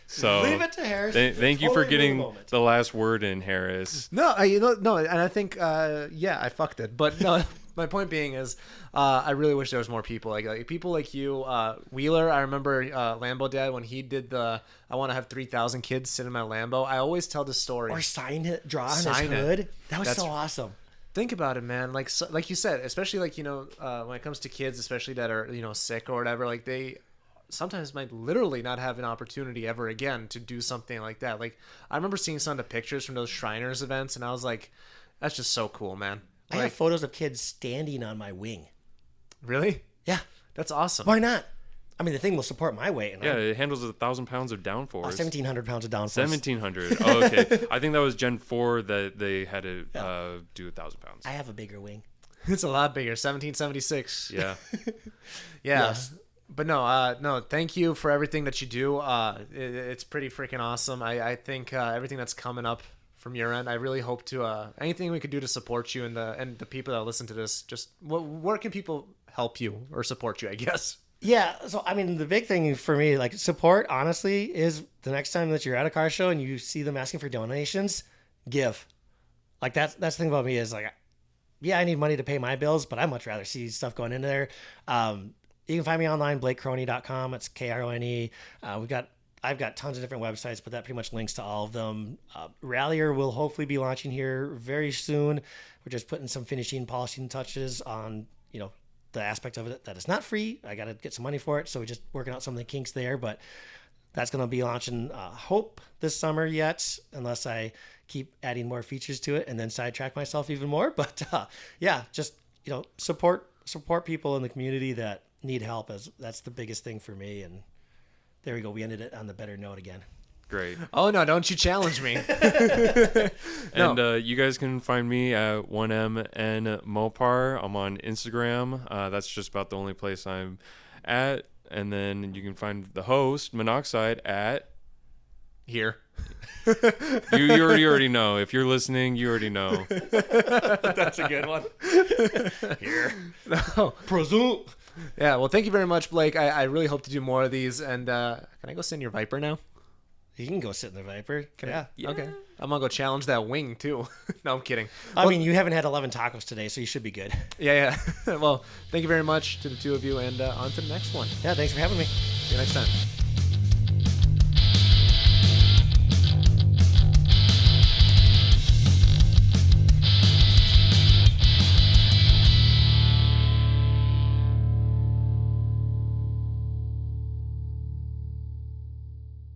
So Leave it to Harris. Thank you for Totally getting the moment. the last word in, Harris. No, and I think, yeah, I fucked it. But no, my point being is, I really wish there was more people like people like you, Wheeler. I remember Lambo Dad when he did the I want to have 3,000 kids sit in my Lambo. I always tell the story. Or draw on his Sign it. hood. That was That's- so awesome. Think about it, man. Like you said, especially like when it comes to kids, especially that are sick or whatever, like they sometimes might literally not have an opportunity ever again to do something like that. Like I remember seeing some of the pictures from those Shriners events, and I was like, that's just so cool, man. I have photos of kids standing on my wing. Really? Yeah. That's awesome. Why not? I mean, the thing will support my weight. And Yeah, it handles 1,000 pounds of downforce. 1,700 pounds of downforce. 1,700. Oh, okay. I think that was Gen 4 that they had to do 1,000 pounds. I have a bigger wing. It's a lot bigger. 1776. Yeah. Yeah. Yes. But no, thank you for everything that you do. It's pretty freaking awesome. I think everything that's coming up from your end, I really hope to anything we could do to support you and the people that listen to this. Just where can people help you or support you? I guess. Yeah, so I mean, the big thing for me, like support, honestly, is the next time that you're at a car show and you see them asking for donations, give. Like that's the thing about me is like, yeah, I need money to pay my bills, but I'd much rather see stuff going into there. You can find me online, BlakeKrone.com. It's Krone. I've got tons of different websites, but that pretty much links to all of them. Rallier will hopefully be launching here very soon. We're just putting some finishing, polishing touches on, the aspect of it that is not free. I got to get some money for it, so we're just working out some of the kinks there. But that's going to be launching, hope this summer yet, unless I keep adding more features to it and then sidetrack myself even more. But yeah, just support people in the community that need help. That's the biggest thing for me. And there we go. We ended it on the better note again. Great. Oh no! Don't you challenge me. And you guys can find me at 1MN Mopar. I'm on Instagram. That's just about the only place I'm at. And then you can find the host, Monoxide, at Here. you already know. If you're listening, you already know. That's a good one. Here. No. Presume. Yeah. Well, thank you very much, Blake. I really hope to do more of these. And can I go sit in your Viper now? You can go sit in the Viper. Yeah. Okay. I'm gonna go challenge that wing too. No, I'm kidding. I mean, you haven't had 11 tacos today, so you should be good. Yeah. Well, thank you very much to the two of you, and on to the next one. Yeah, thanks for having me. See you next time.